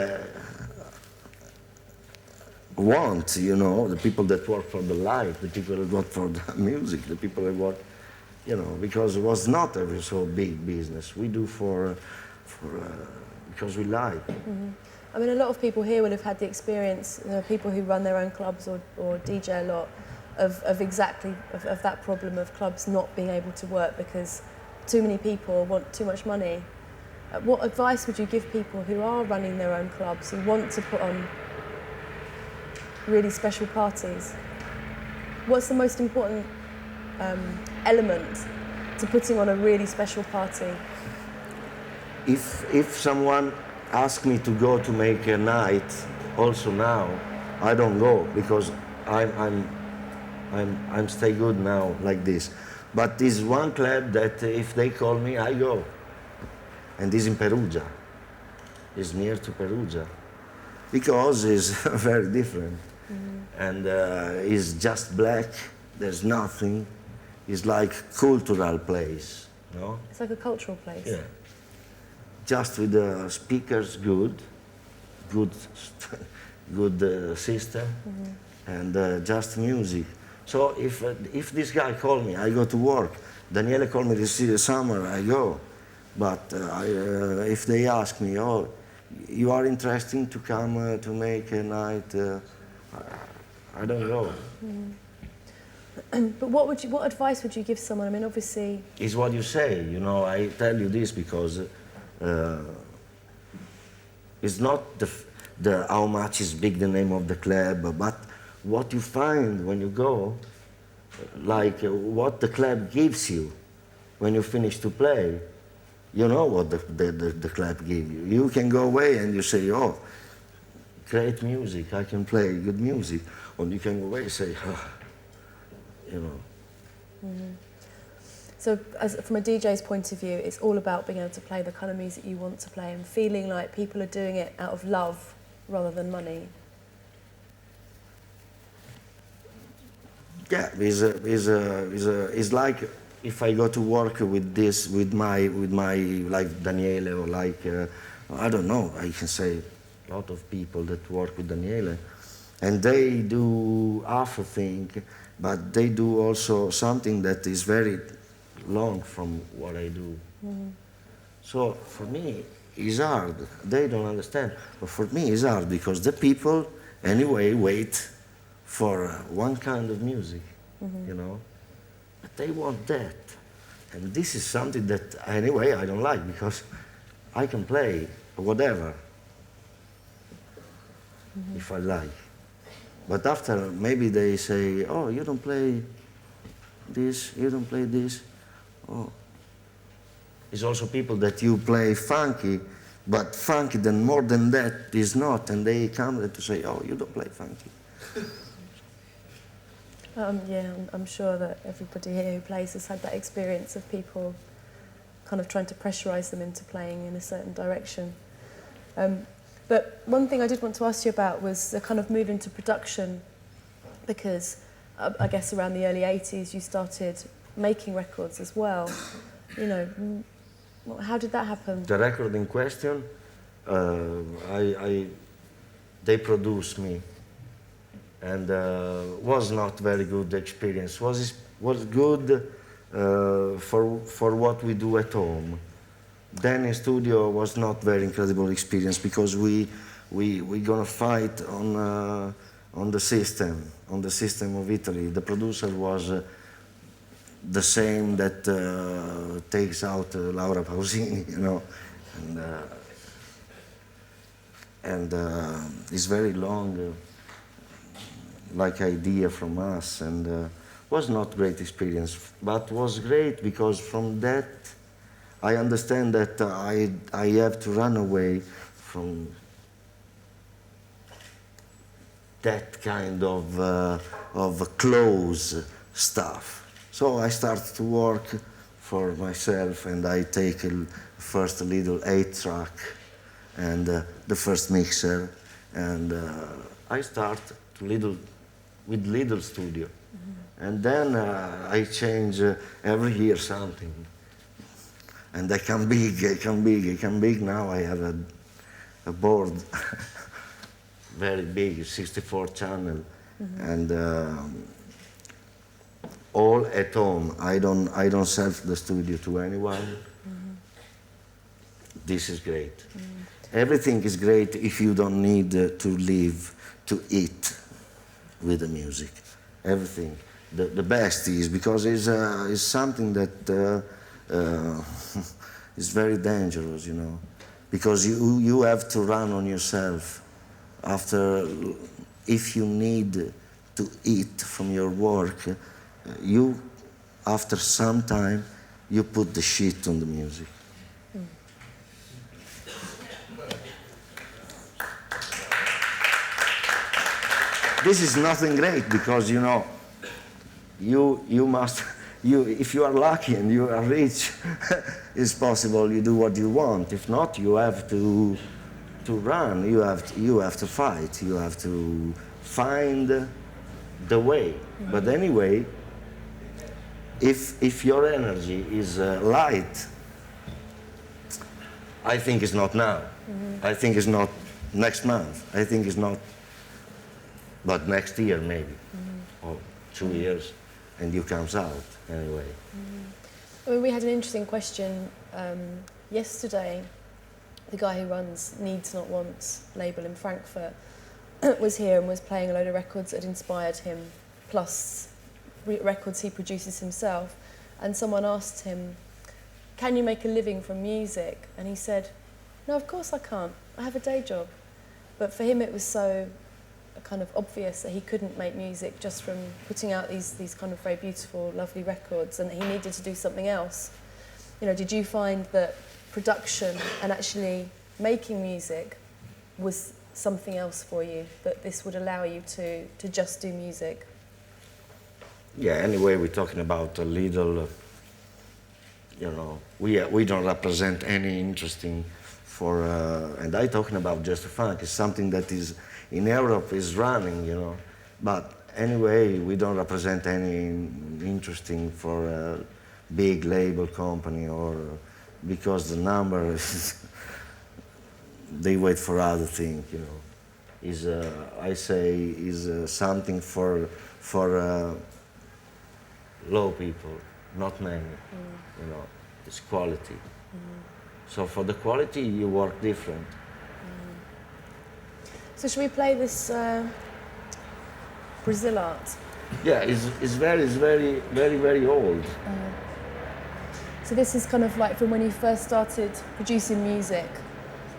want, you know, the people that work for the light, the people that work for the music, the people that work, you know, because it was not a so big business. We do because we like. I mean, a lot of people here will have had the experience, you know, people who run their own clubs or DJ a lot, of that problem of clubs not being able to work because too many people want too much money. What advice would you give people who are running their own clubs, who want to put on really special parties? What's the most important element to putting on a really special party? If someone asks me to go to make a night, also now, I don't go because I'm stay good now like this. But there's one club that if they call me, I go. And it's in Perugia. It's near to Perugia. Because it's very different. And it's just black, there's nothing. It's like cultural place, no? It's like a cultural place. Yeah. Just with the speakers good system, and just music. So if this guy call me, I go to work. Daniele called me this summer, I go. But if they ask me, oh, you are interested to come to make a night, I don't go. But what advice would you give someone? I mean, obviously... It's what you say, you know, I tell you this because it's not the how much is big the name of the club, but what you find when you go, like what the club gives you when you finish to play. You know what the club gives you. You can go away and you say, oh, great music, I can play good music. Or you can go away and say, oh, you know. So from a DJ's point of view, it's all about being able to play the kind of music you want to play and feeling like people are doing it out of love rather than money. Yeah, it's like if I go to work with my like Daniele or like I don't know, I can say a lot of people that work with Daniele, and they do half a thing, but they do also something that is very long from what I do. So for me, it's hard. They don't understand, but for me, it's hard because the people anyway wait for one kind of music, you know, but they want that, and this is something that anyway I don't like because I can play whatever if I like, but after maybe they say, oh, you don't play this, you don't play this. Oh. It's also people that you play funky, but funky then more than that is not, and they come to say, oh, you don't play funky. Yeah, I'm sure that everybody here who plays has had that experience of people kind of trying to pressurise them into playing in a certain direction. But one thing I did want to ask you about was the kind of move into production, because I guess around the early 80s you started making records as well. You know, how did that happen? The record in question, they produced me, and was not very good experience. Was good for what we do at home. Then in studio was not very incredible experience because we gonna fight on on the system of Italy. The producer was the same that takes out Laura Pausini, you know, and it's very long, like idea from us, and was not great experience, but was great because from that I understand that I have to run away from that kind of close stuff. So I start to work for myself, and I take first a little 8-track and the first mixer, and I start with little studio. And then I change every year something. And I come big. Now I have a board, very big, 64 channel, and all at home. I don't sell the studio to anyone. This is great. Everything is great if you don't need to live, to eat with the music. Everything. The best is because it's something that is very dangerous, you know, because you have to run on yourself. If you need to eat from your work, after some time, you put the shit on the music. This is nothing great because, you know, if you are lucky and you are rich, it's possible you do what you want. If not, you have to run. You have to fight. You have to find the way. But anyway, if your energy is light, I think it's not now. I think it's not next month. I think it's not, but next year maybe, or 2 years. And you comes out anyway. I mean, we had an interesting question yesterday. The guy who runs Needs Not Wants label in Frankfurt was here and was playing a load of records that had inspired him, plus records he produces himself. And someone asked him, "Can you make a living from music?" And he said, "No, of course I can't. I have a day job." But for him, it was so kind of obvious that he couldn't make music just from putting out these kind of very beautiful, lovely records, and he needed to do something else. You know, did you find that production and actually making music was something else for you, that this would allow you to just do music? Yeah, anyway, we're talking about a little, you know, we don't represent any interesting for, and I'm talking about Just Funk. It's something that is in Europe is running, you know, but anyway, we don't represent any interesting for a big label company, or because the number is, they wait for other things, you know. Is I say is something for low people, not many, you know. It's quality. So for the quality, you work different. So should we play this Brazil art? Yeah, it's very old. So this is kind of like from when you first started producing music,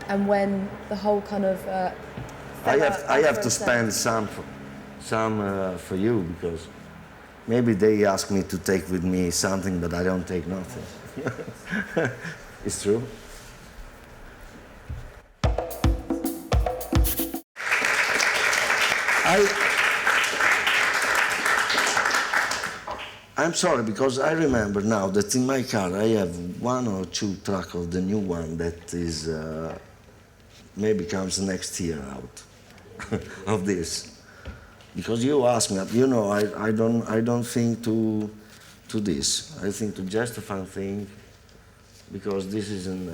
and when the whole kind of. I have to spend some for you, because maybe they ask me to take with me something, but I don't take nothing. It's true. I'm sorry, because I remember now that in my car I have 1 or 2 tracks of the new one that is maybe comes next year out of this. Because you asked me, you know, I don't think to this. I think to just a fun thing, because this isn't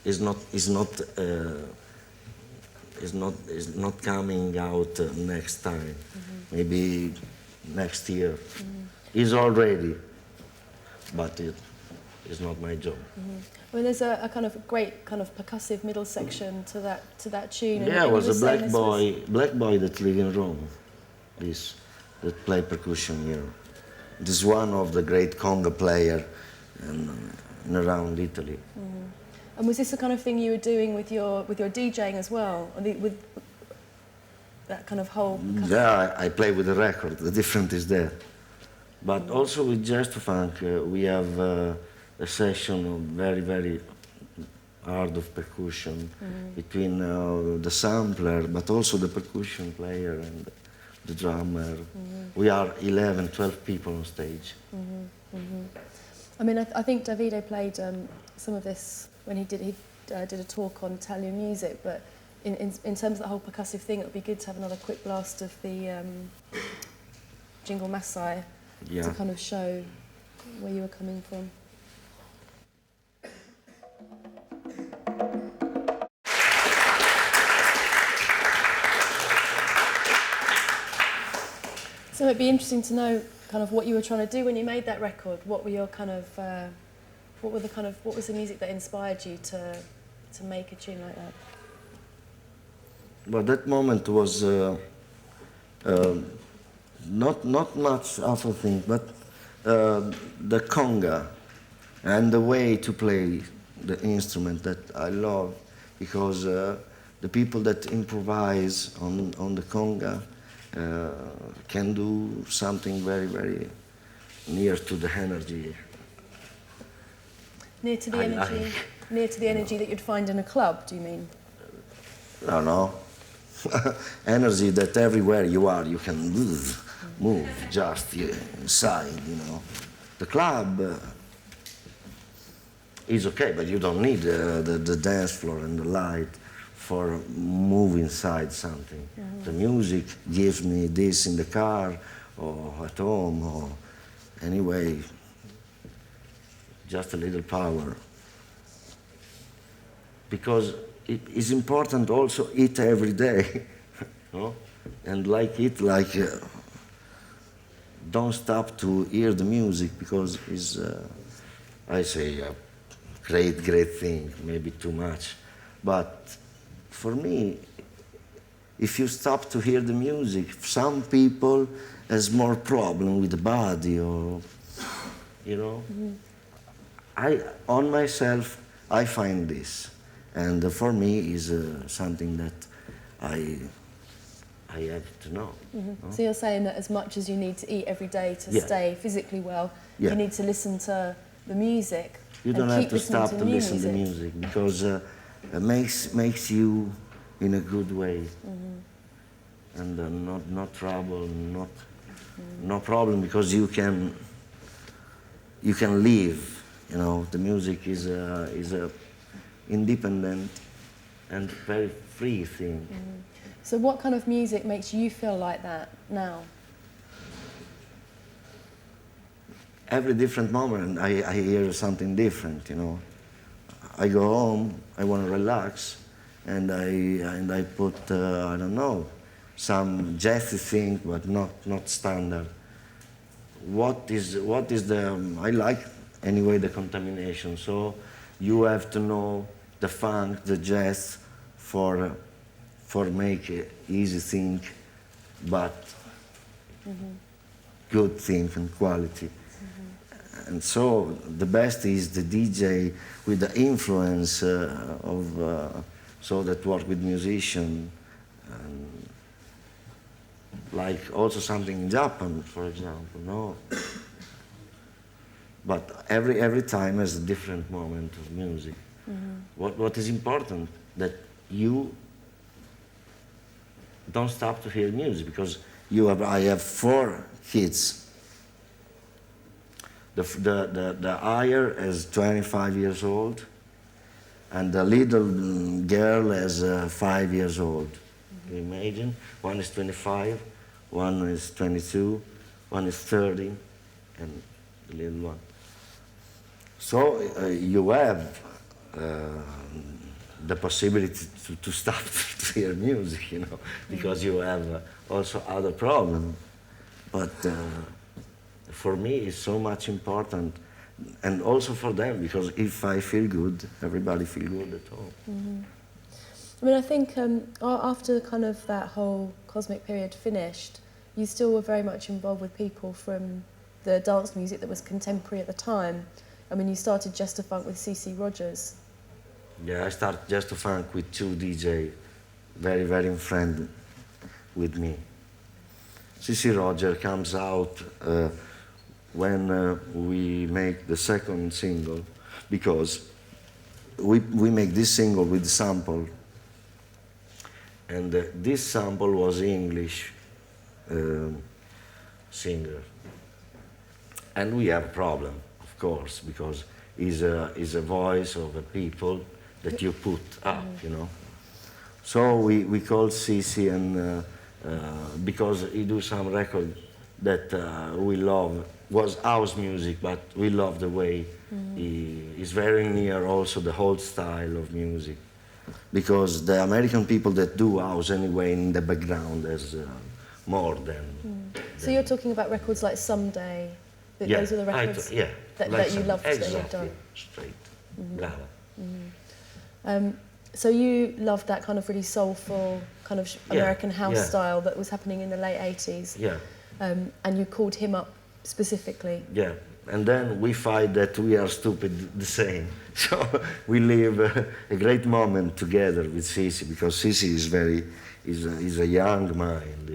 is not coming out next time. Maybe next year. It's already, but It's not my job. I mean, there's a kind of great kind of percussive middle section to that tune. Yeah, it and was you a were saying black boy that live in Rome. That play percussion here. This is one of the great conga player in around Italy. And was this the kind of thing you were doing with your DJing as well? With that kind of whole... Yeah, I play with the record. The difference is there. But also with Jazz to Funk, we have a session of very, very hard of percussion between the sampler, but also the percussion player and the drummer. We are 11, 12 people on stage. I mean, I think Davide played some of this when he did a talk on Italian music, but in terms of the whole percussive thing, it would be good to have another quick blast of the Jingle Maasai to kind of show where you were coming from. So it'd be interesting to know kind of what you were trying to do when you made that record. What were your kind of, what was the music that inspired you to make a tune like that? Well, that moment was not much Afro thing, but the conga and the way to play the instrument that I love, because the people that improvise on the conga can do something very, very near to the energy. Near to the energy? Near to the energy that you'd find in a club, do you mean? No. Energy that everywhere you are, you can move just inside, you know. The club is okay, but you don't need the dance floor and the light for move inside something. The music gives me this in the car or at home or anyway, just a little power. Because it is important also eat every day, no? And don't stop to hear the music because it's, I say, a great thing, maybe too much. But for me, if you stop to hear the music, some people has more problem with the body or, you know. On myself, I find this. And for me is something that I have to know. No? So you're saying that as much as you need to eat every day to stay physically well, you need to listen to the music. You don't have to stop to listen to the music because it makes you in a good way, and not trouble, no problem, because you can live. You know, the music is a independent and very free thing. So what kind of music makes you feel like that now? Every different moment I hear something different, you know. I go home, I want to relax, and I put, I don't know, some jazzy thing, but not standard. What is the, I like anyway the contamination, so you have to know the funk, the jazz for make easy thing, but good thing and quality. And so the best is the DJ with the influence of so that work with musician, and like also something in Japan, for example. No, but every time has a different moment of music. What is important that you don't stop to hear music, because I have 4 kids. The higher is 25 years old, and the little girl is 5 years old. Can you imagine? One is 25, one is 22, one is 30, and the little one. So you have the possibility to stop to hear music, you know, because you have also other problems. But for me, it's so much important and also for them, because if I feel good, everybody feel good at home. Mm-hmm. I mean, I think after kind of that whole cosmic period finished, you still were very much involved with people from the dance music that was contemporary at the time. I mean, you started Just to Funk with CC Rogers. Yeah, I started Just to Funk with two DJ, very, very friend with me. CC Roger comes out when we make the second single, because we make this single with sample, and this sample was English singer, and we have a problem, of course, because it's a voice of a people that you put up, you know. So we called CC, and because he do some record that we love, was house music, but we love the way he is very near also the whole style of music. Because the American people that do house anyway in the background is more than... So you're talking about records like Someday, Yeah, those are the records yeah, that like you loved that exactly, you've done. Straight, bravo. So you loved that kind of really soulful, kind of American house yeah. style that was happening in the late 80s. Yeah, And you called him up specifically. yeah. And then we find that we are stupid the same. So we live a great moment together with Sisi, because Sisi is very, is a young mind.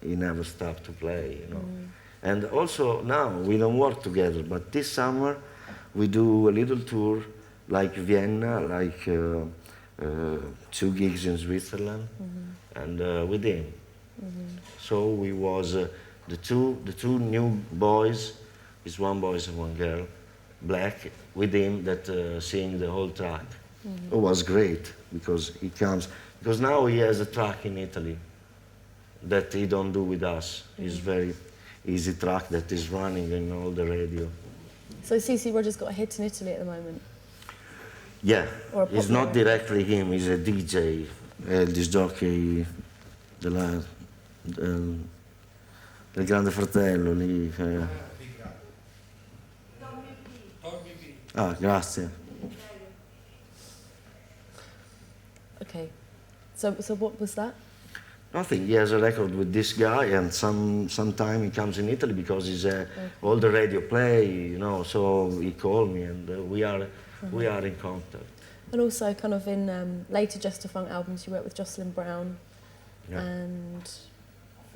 He never stopped to play, you know. And also now we don't work together, but this summer we do a little tour, like Vienna, like 2 gigs in Switzerland, and with him. So we was the two new boys. It's one boy and one girl, black, with him that sing the whole track. It was great, because he comes, because now he has a track in Italy that he don't do with us. It's very easy track that is running in all the radio. So CC Rogers got a hit in Italy at the moment? Yeah, Or a it's not popular- directly him, he's a DJ, disc jockey del Grande Fratello lì. Ah, grazie. Okay. So what was that? Nothing. He has a record with this guy, and sometime he comes in Italy because he's all the radio play, you know. So he called me, and we are in contact. And also kind of in later Just to Funk albums, you worked with Jocelyn Brown and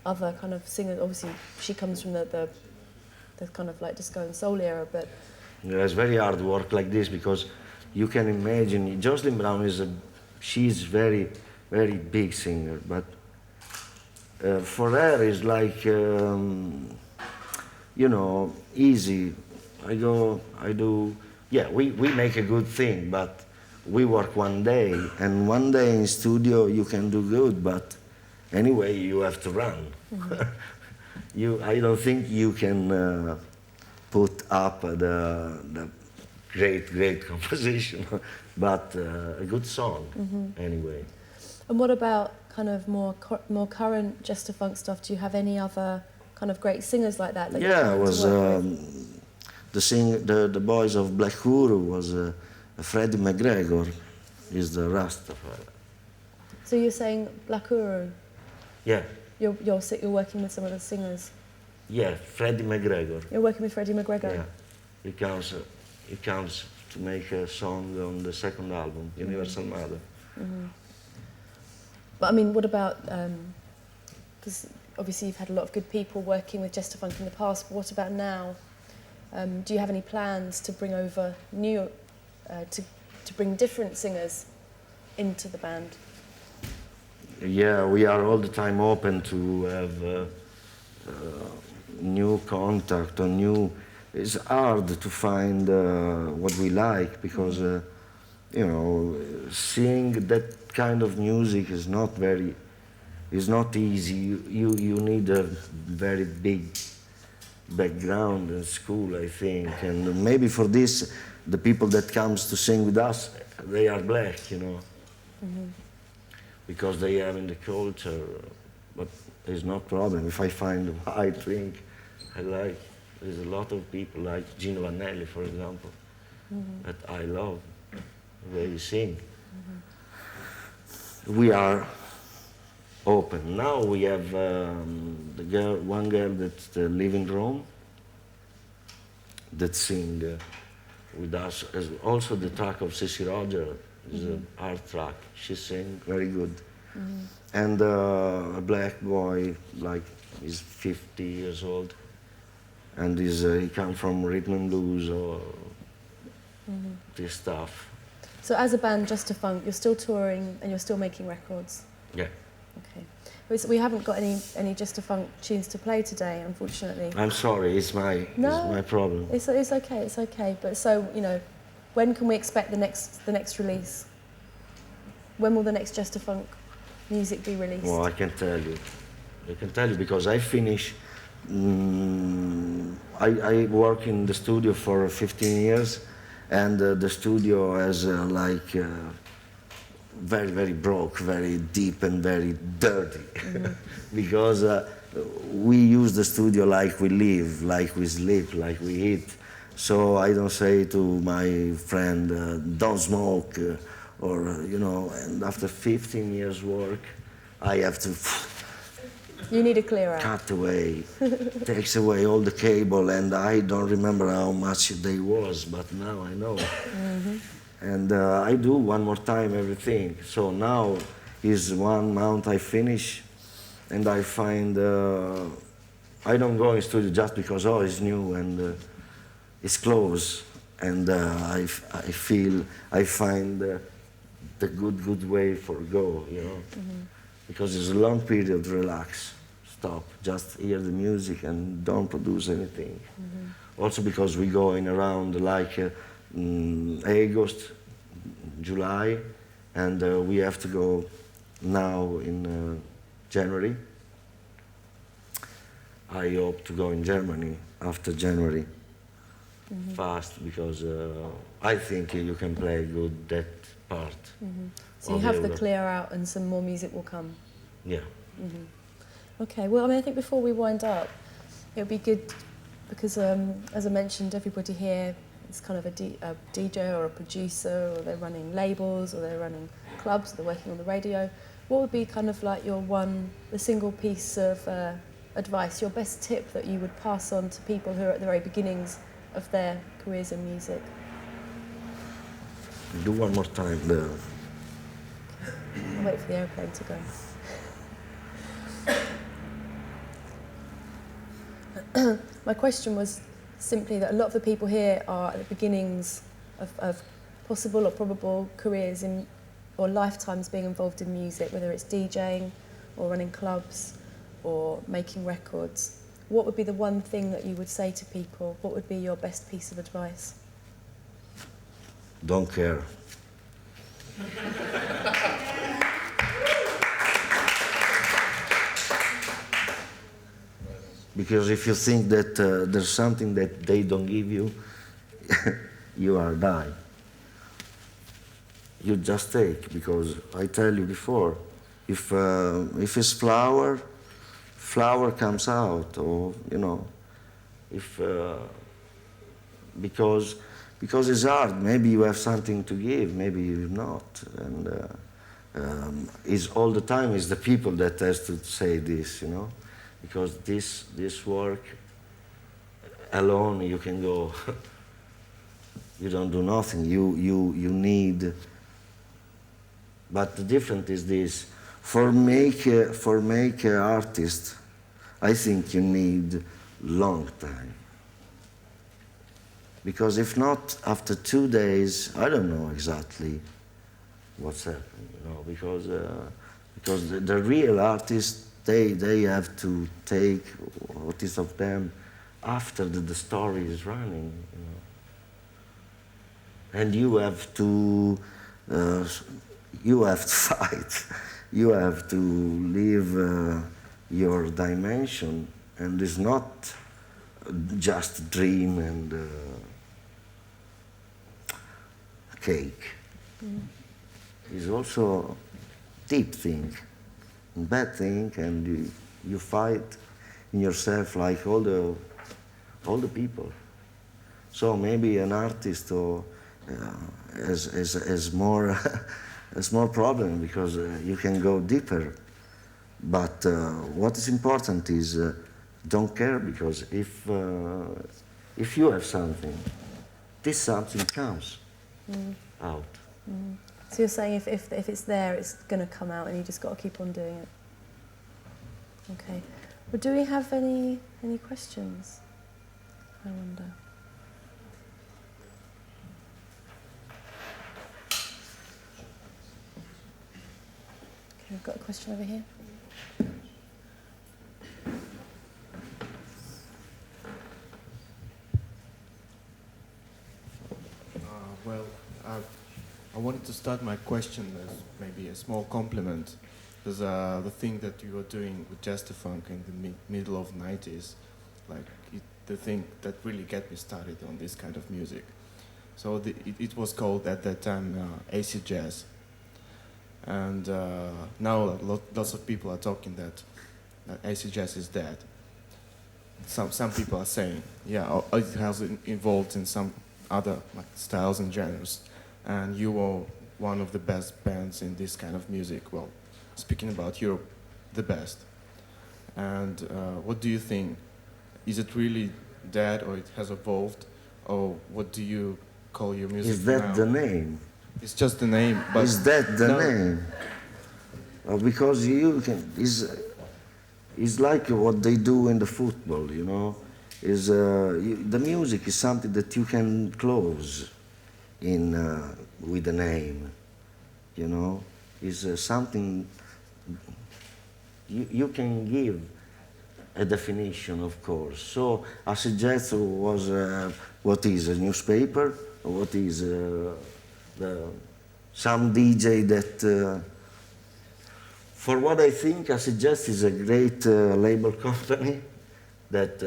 other kind of singers. Obviously, she comes from the kind of like disco and soul era, but Yeah, it's very hard work like this, because you can imagine Jocelyn Brown she's very, very big singer, but for her it's like you know, easy. I do. Yeah, we make a good thing, but we work one day, and one day in studio you can do good, but anyway you have to run. I don't think you can put up the great composition, but a good song anyway. And what about kind of more current Just to Funk stuff? Do you have any other kind of great singers like that? That Yeah, it you was work with? the boys of Black Guru was Freddie McGregor, is the Rastafari. So you're saying Black Uru? Yeah, You're working with some of the singers. yeah, Freddie McGregor. You're working with Freddie McGregor. Yeah, he comes to make a song on the second album, Universal Mother. But I mean, what about, because obviously you've had a lot of good people working with Just to Funk in the past, but what about now? Do you have any plans to bring over to bring different singers into the band? Yeah, we are all the time open to have new contact or new. It's hard to find what we like, because you know, seeing that kind of music is not easy. You need a very big background in school, I think, and maybe for this, the people that comes to sing with us, they are black, you know, because they have in the culture. But there's no problem if I find a white thing I like. There's a lot of people like Gino Vanelli, for example, that I love the way he sing. We are open. Now we have one girl that live in Rome that sing with us. Also the track of Ceci Roger is an art track. She sing very good. And a black boy, like he's 50 years old, and he come from rhythm and blues or this stuff. So as a band, Just a Funk, you're still touring and you're still making records? Yeah. Okay. We haven't got any Just a Funk tunes to play today, unfortunately. I'm sorry, it's my problem. It's okay. But so, you know, when can we expect the next release? When will the next Just a Funk music be released? Well, I can tell you. Because I finish. I work in the studio for 15 years, and the studio has very, very broke, very deep and very dirty. Because we use the studio like we live, like we sleep, like we eat. So I don't say to my friend, don't smoke, or, you know, and after 15 years work, I have to You need a clear out. cut away, takes away all the cable, and I don't remember how much they was, but now I know. And I do one more time everything. So now is 1 month I finish, and I find, I don't go in studio just because, oh, it's new and it's close. And I find the good way for go, you know. Because it's a long period, relax, stop, just hear the music and don't produce anything. Also because we going around like August, July, and we have to go now in January. I hope to go in Germany after January, fast, because I think you can play good that part. So you have the clear out and some more music will come? Yeah. Okay, well, I mean, I think before we wind up, it would be good, because as I mentioned, everybody here is kind of a DJ or a producer, or they're running labels, or they're running clubs, they're working on the radio. What would be kind of like the single piece of advice, your best tip that you would pass on to people who are at the very beginnings of their careers in music? Do one more time the... I'll wait for the airplane to go. My question was simply that a lot of the people here are at the beginnings of possible or probable careers or lifetimes being involved in music, whether it's DJing or running clubs or making records. What would be the one thing that you would say to people? What would be your best piece of advice? Don't care. Because if you think that there's something that they don't give you, you are dying. You just take, because I tell you before, if it's flower comes out, or, you know, if because it's hard. Maybe you have something to give, maybe you not, and it's all the time is the people that has to say this, you know, because this work alone you can go. You don't do nothing. You need. But the difference is this: for make artist, I think you need long time. Because if not, after 2 days, I don't know exactly what's happening, you know, because the real artists, they have to take what is of them after the story is running, you know. And you have to fight, you have to live your dimension, and it's not just a dream and cake. It's also deep thing, bad thing, and you fight in yourself like all all the people. So maybe an artist or has more has more problem because you can go deeper. But what is important is don't care, because if you have something, this something comes out. So you're saying if it's there, it's going to come out, and you just got to keep on doing it. Okay. Well, do we have any questions? I wonder. Okay, we've got a question over here. Well, I wanted to start my question as maybe a small compliment. Because the thing that you were doing with Jazz the Funk in the middle of the 90s, like the thing that really got me started on this kind of music. So it was called at that time acid jazz. And now lots of people are talking that acid jazz is dead. Some people are saying, yeah, it has evolved in some other like styles and genres, and you are one of the best bands in this kind of music. Well, speaking about Europe, the best. And what do you think? Is it really dead, or it has evolved, or what do you call your music Is that now? the name? It's just the name, but Is that the no. name? Because you can. Is like what they do in the football, you know. The music is something that you can close in with a name, you know. Is something you can give a definition, of course. So I suggest was what is a newspaper, or what is some DJ that. For what I think, I suggest is a great label company that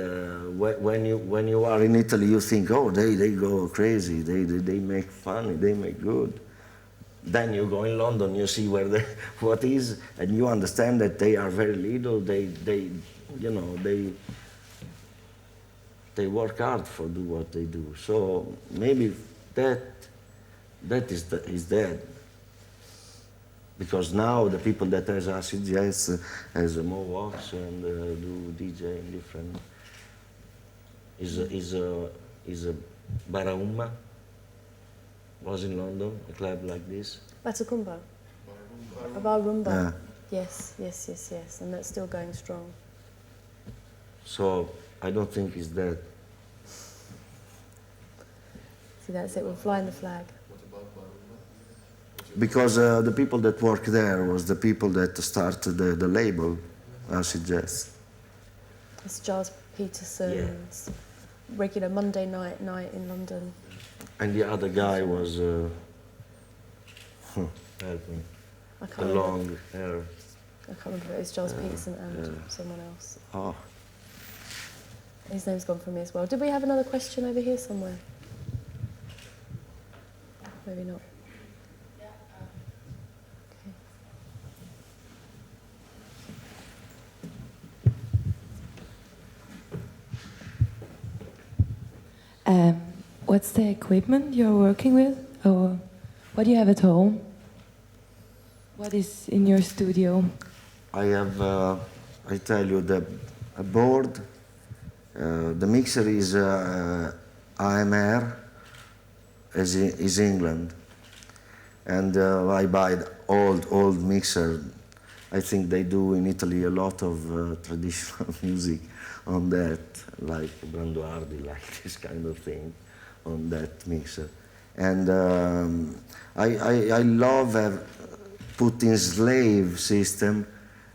when you are in Italy, you think, oh, they go crazy, they make funny, they make good. Then you go in London, you see what is, and you understand that they are very little. They work hard for do what they do. So maybe that is dead. Because now the people that has acid jazz has Moz-Art and do DJing different. Is a Baraumba was in London, a club like this. Batakumba? A Barumba? Yeah. Yes. And that's still going strong. So I don't think it's dead. See, that's it, we're flying the flag. Because the people that work there was the people that started the label, acid jazz. It's Giles Peterson's regular Monday night in London. And the other guy was, help me, I can't the remember. long hair. I can't remember if it was Giles Peterson and someone else. Oh. His name's gone from me as well. Did we have another question over here somewhere? Maybe not. What's the equipment you're working with, or what do you have at home? What is in your studio? I have, I tell you, a board. The mixer is AMR, is England, and I buy the old mixer. I think they do in Italy a lot of traditional music on that, like Branduardi, like this kind of thing, on that mixer. And I love putting slave system,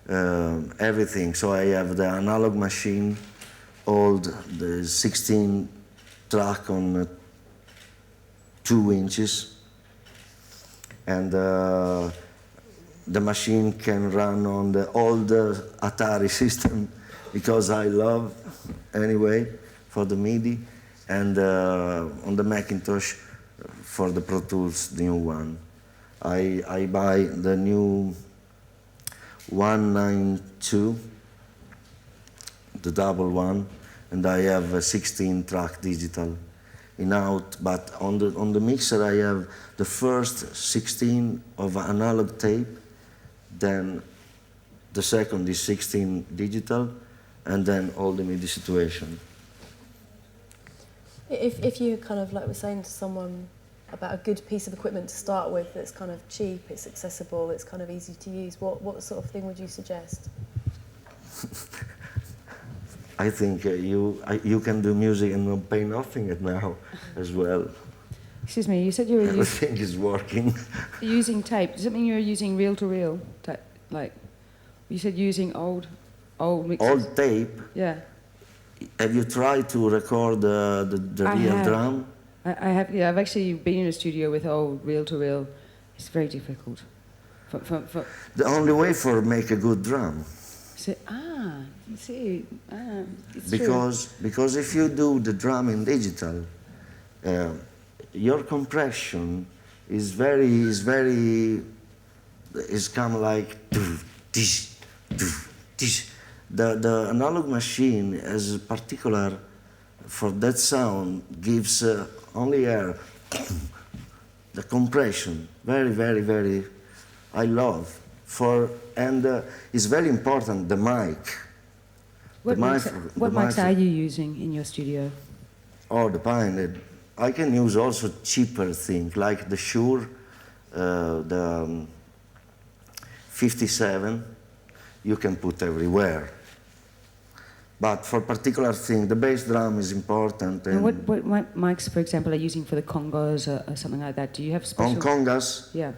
everything. So I have the analog machine, the 16 track on 2 inches, and the machine can run on the old Atari system, because I love, anyway, for the MIDI, and on the Macintosh for the Pro Tools, the new one. I buy the new 192, the double one, and I have a 16-track digital in out, but on the mixer I have the first 16 of analog tape, then the second is 16 digital, and then all the MIDI situation. If you kind of like were saying to someone about a good piece of equipment to start with that's kind of cheap, it's accessible, it's kind of easy to use, what sort of thing would you suggest? I think you can do music and not pay nothing now as well. Excuse me, you said you were Everything is working. using tape. Does that mean you're using reel-to-reel tape? Like, you said using old mixes? Old tape? Yeah. Have you tried to record the real drum? I have, yeah, I've actually been in a studio with old reel-to-reel. It's very difficult. The only way for make a good drum. It's because if you do the drum in digital, your compression is kind of like the analog machine as a particular for that sound gives only air. The compression very I love and it's very important the mic. What mics are you using in your studio? Oh, the Pine. I can use also cheaper things like the Shure, the 57. You can put everywhere. But for particular thing, the bass drum is important. And what mics, for example, are you using for the congos or something like that? Do you have special? On congas? Yeah.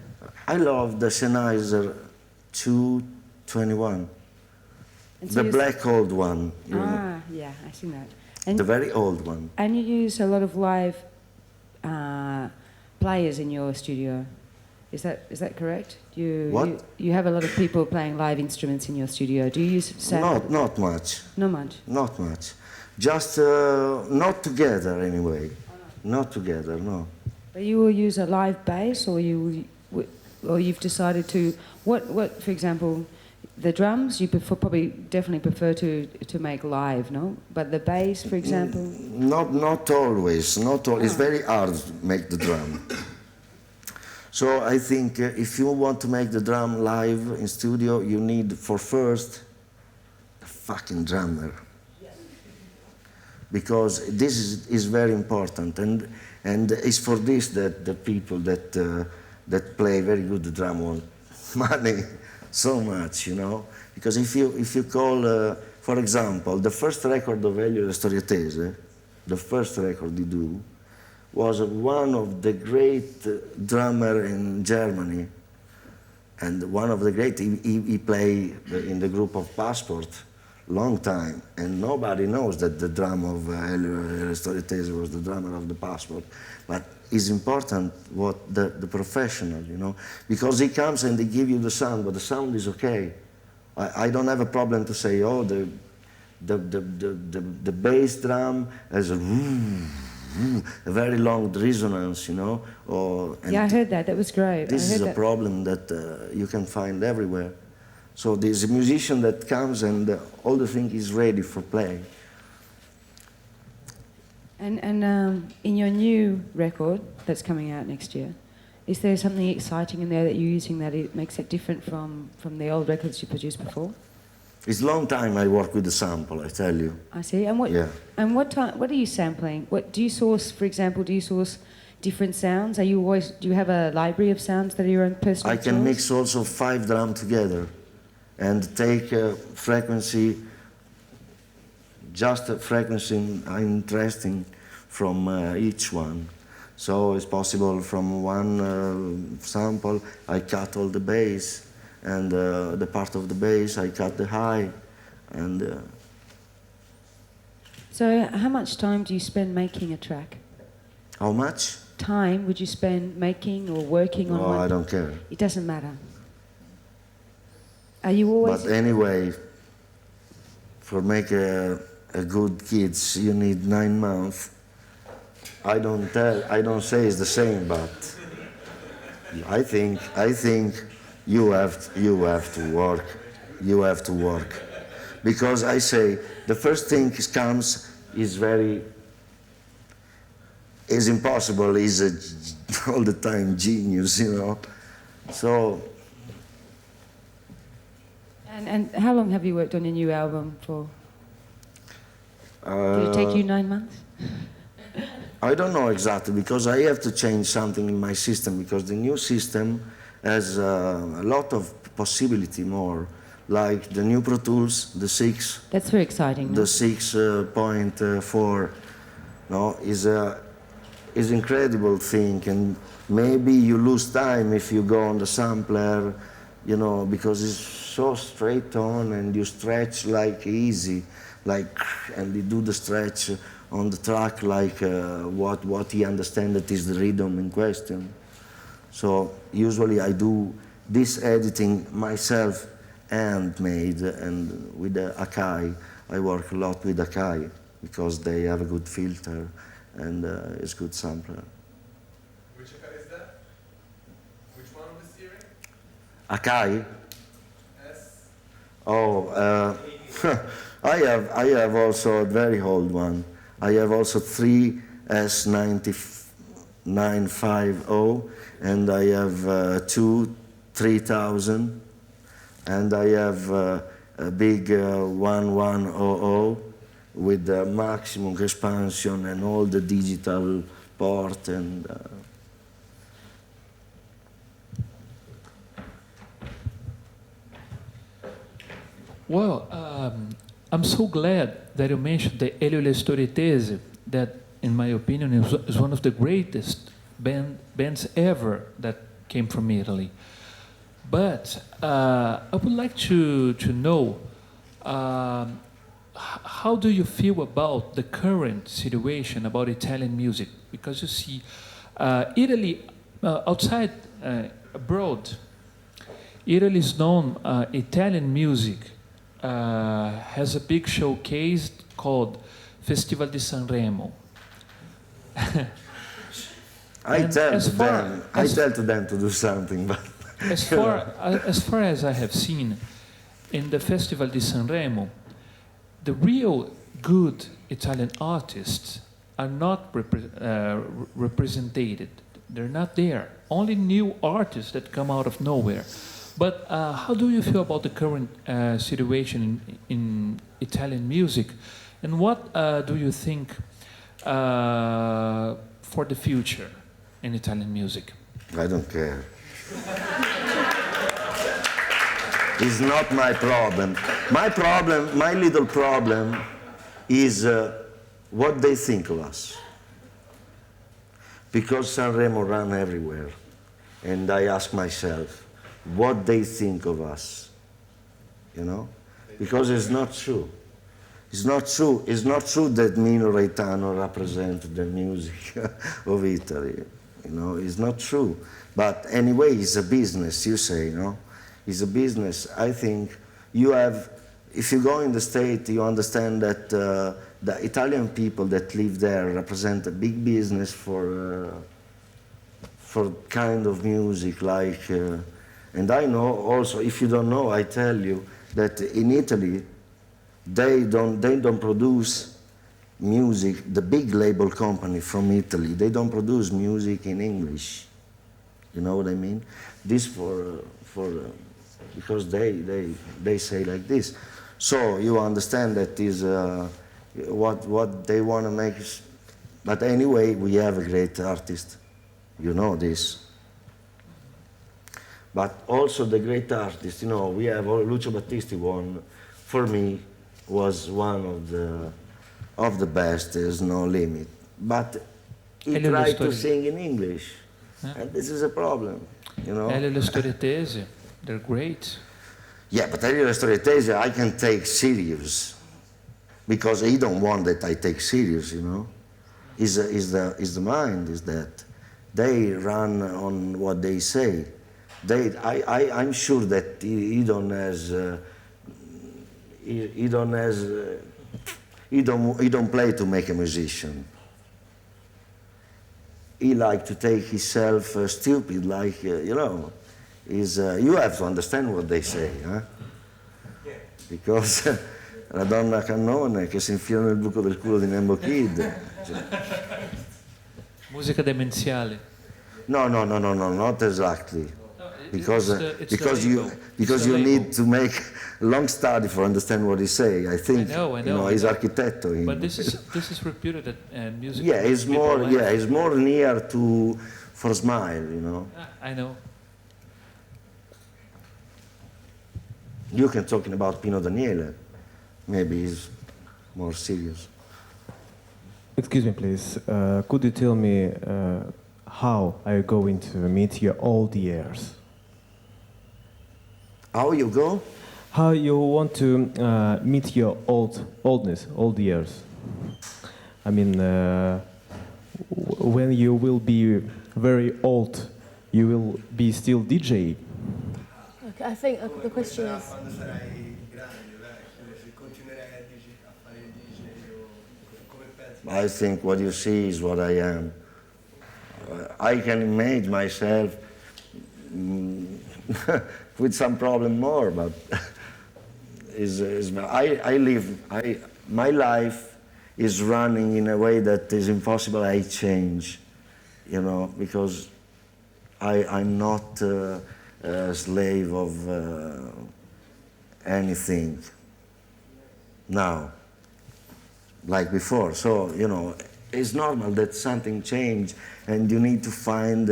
I love the Sennheiser 221. The black old one. Yeah, I see that. And the very old one. And you use a lot of live players in your studio. Is that correct? You have a lot of people playing live instruments in your studio. Do you use sound? Not much. Not much? Not much. Just not together anyway. Not together, no. But you will use a live bass, or you've decided to what for example, the drums you probably definitely prefer to make live, no? But the bass, for example. Not always. It's very hard to make the drum. So I think if you want to make the drum live in studio, you need for first a fucking drummer. Because this is very important, and it's for this that the people that play very good drum want money so much, you know. Because if you call, for example, the first record of Elio Storiatese, the first record he do, was one of the great drummer in Germany, and one of the great. He played in the group of Passport long time, and nobody knows that the drum of Elio Storiatese was the drummer of the Passport. But it's important what the professional, you know, because he comes and they give you the sound, but the sound is okay. I don't have a problem to say, oh, the bass drum has a very long resonance, you know. Yeah, I heard that. That was great. This is a problem that you can find everywhere. So there's a musician that comes and all the thing is ready for playing. And in your new record that's coming out next year, is there something exciting in there that you're using that it makes it different from the old records you produced before? It's a long time I work with the sample, I tell you. I see. And what? Yeah. And what are you sampling? What do you source? For example, do you source different sounds? Do you have a library of sounds that are your own personal? I can mix also 5 drums together, and take a frequency, just a frequency interesting from each one. So it's possible from one sample I cut all the bass. And the part of the bass, I cut the high, and... So how much time do you spend making a track? How much? Time would you spend making or working on one? Oh, I don't care. It doesn't matter. Are you always... But anyway, for make a good kids, you need 9 months. I don't say it's the same, but I think you have to work. You have to work. Because I say, the first thing comes is very, is impossible, is all the time genius, you know. So. And how long have you worked on your new album for? Did it take you 9 months? I don't know exactly, because I have to change something in my system, because the new system has a lot of possibility more, like the new Pro Tools, the 6. That's very exciting. The 6.4, no, is incredible thing, and maybe you lose time if you go on the sampler, you know, because it's so straight on and you stretch like easy, like, and you do the stretch on the track like what he understands that is the rhythm in question. So usually I do this editing myself handmade, and with the Akai, I work a lot with Akai because they have a good filter and it's good sampler. Which Akai is that? Which one of the series? Akai? S? Oh, I have also a very old one. I have also 3 S950, and I have 2 3000, and I have a big 1100 with the maximum expansion and all the digital port and. Well, I'm so glad that you mentioned the Elio Le Storitese, that, in my opinion, is one of the greatest bands ever that came from Italy. But I would like to know, how do you feel about the current situation about Italian music? Because you see, Italy, outside, abroad, Italy is known, Italian music has a big showcase called Festival di Sanremo. I tell to them to do something, but as far as I have seen, in the Festival di Sanremo, the real good Italian artists are not represented. They're not there. Only new artists that come out of nowhere. But how do you feel about the current situation in Italian music, and what do you think for the future in Italian music? I don't care. It's not my problem. My little problem is what they think of us. Because Sanremo run everywhere, and I ask myself, what they think of us, you know? Because it's not true. It's not true. It's not true that Mino Reitano represents the music of Italy. You know, it's not true. But anyway, it's a business, you say, no? It's a business. I think you have, if you go in the state, you understand that the Italian people that live there represent a big business for kind of music like. And I know also, if you don't know, I tell you that in Italy, they don't produce music, the big label company from Italy, they don't produce music in English. You know what I mean? This because they say like this. So you understand that is what they want to make. But anyway, we have a great artist. You know this. But also the great artists, you know, we have Lucio Battisti one, for me, was one of the best, there's no limit. But he tried to sing in English, and this is a problem, you know. Elio Le Storitese, they're great. Yeah, but Elio Le Storitese I can take serious, because he don't want that I take serious, you know. Is the mind, is that. They run on what they say. I'm sure that he don't play to make a musician. He like to take himself stupid, like you know. You have to understand what they say, huh? Yeah. Because la donna cannone che si infila nel buco del culo di Nembo Kid. Cioè, Musica demenziale. no, not exactly. Because it's you a need to make a long study for understand what he say. I think I know, you know he's architect. But this is reputed music. Yeah, he's people more like. yeah he's more near to for Smile. You know. I know. You can talking about Pino Daniele. Maybe he's more serious. Excuse me, please. Could you tell me how are you going to meet your old years? How you go? How you want to meet your old years? I mean, when you will be very old, you will be still DJ. Okay, I think the question is. Quando sarai grande, se continuerai a fare il DJ o come pensi? I think what you see is what I am. I can imagine myself with some problem more, but my life is running in a way that is impossible I change, you know, because I'm not a slave of anything now, like before. So, you know, it's normal that something changed and you need to find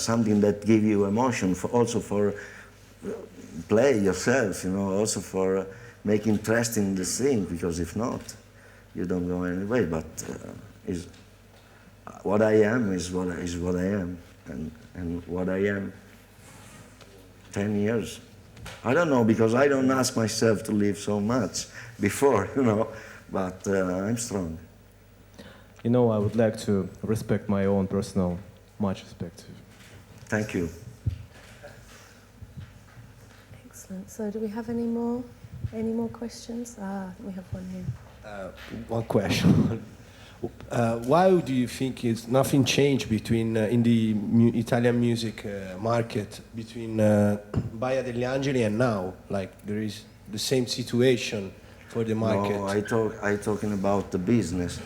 something that give you emotion, also for play yourself, you know, also for make interest in the thing, because if not, you don't go anyway. But what I am is what I am, and what I am 10 years. I don't know, because I don't ask myself to live so much before, you know, but I'm strong. You know, I would like to respect my own personal, much respect. Thank you. Excellent. So, do we have any more questions? We have one here. One question. Why do you think it's nothing changed between in the Italian music market between Baia Degli Angeli and now? Like there is the same situation for the market. No, I talking about the business.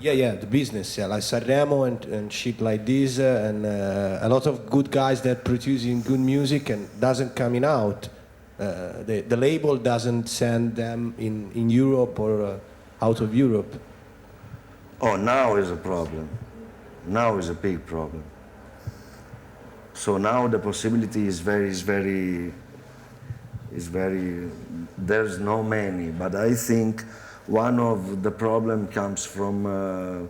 Yeah, the business, yeah, like Sanremo and shit like this, and a lot of good guys that producing good music and doesn't coming out. The label doesn't send them in Europe or out of Europe. Oh, now is a problem. Now is a big problem. So now the possibility is very, there's no many, but I think one of the problem comes from a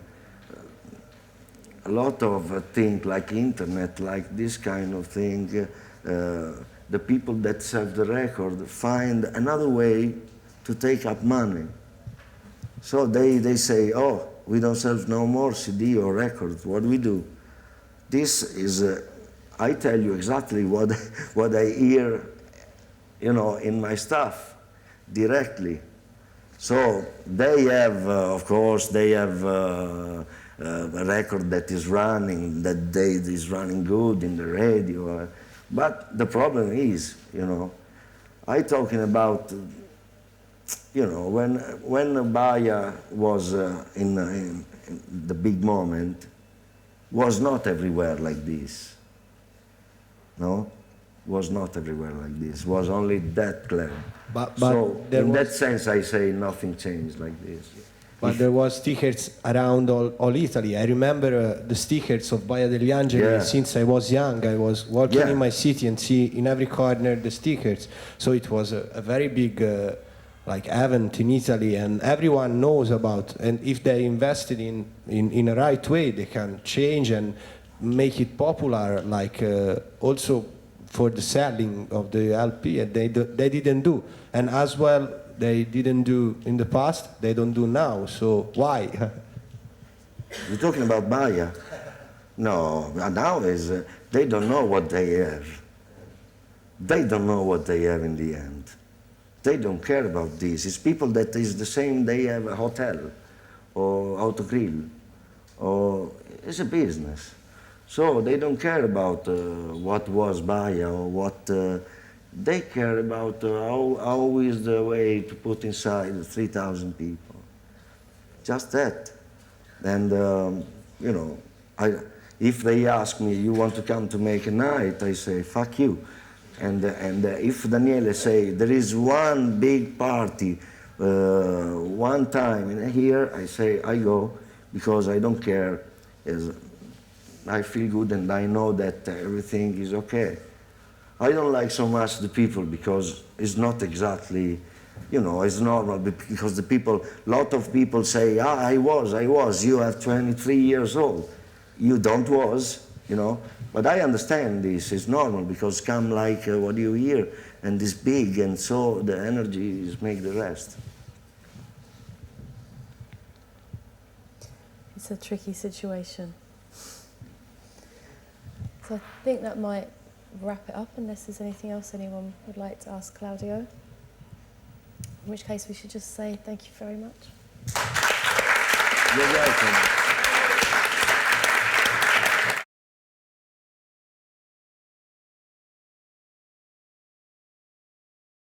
lot of things like internet, like this kind of thing. The people that sell the record find another way to take up money. So they say, oh, we don't sell no more CD or records. What do we do? This is, I tell you exactly what I hear, you know, in my stuff directly. So they have, of course, they have a record that is running, that is running good in the radio. But the problem is, you know, I talking about, you know, when Baya was in the big moment, was not everywhere like this. No, was not everywhere like this. Was only that clever. But so in that sense, I say nothing changed like this. But there was stickers around all Italy. I remember the stickers of Baia Degli Angeli since I was young. I was walking in my city and see in every corner the stickers. So it was a very big like event in Italy, and everyone knows about. And if they invested in a right way, they can change and make it popular. Like also for the selling of the LP, and they didn't do. And as well, they didn't do in the past, they don't do now, so why? You're talking about Baya? No, nowadays they don't know what they have. They don't know what they have in the end. They don't care about this. It's people that is the same, they have a hotel or autogrill, or it's a business. So they don't care about what was Baya or what they care about how is the way to put inside 3,000 people. Just that. And, you know, if they ask me, you want to come to make a night, I say, fuck you. And if Daniele say, there is one big party, one time in here, I say, I go, because I don't care. I feel good and I know that everything is okay. I don't like so much the people because it's not exactly, you know, it's normal because the people, lot of people say, I was, you have 23 years old. You don't was, you know, but I understand this, it's normal because come like what you hear and it's big and so the energy is make the rest. It's a tricky situation. So I think that might wrap it up unless there's anything else anyone would like to ask Claudio. In which case we should just say thank you very much. You're welcome.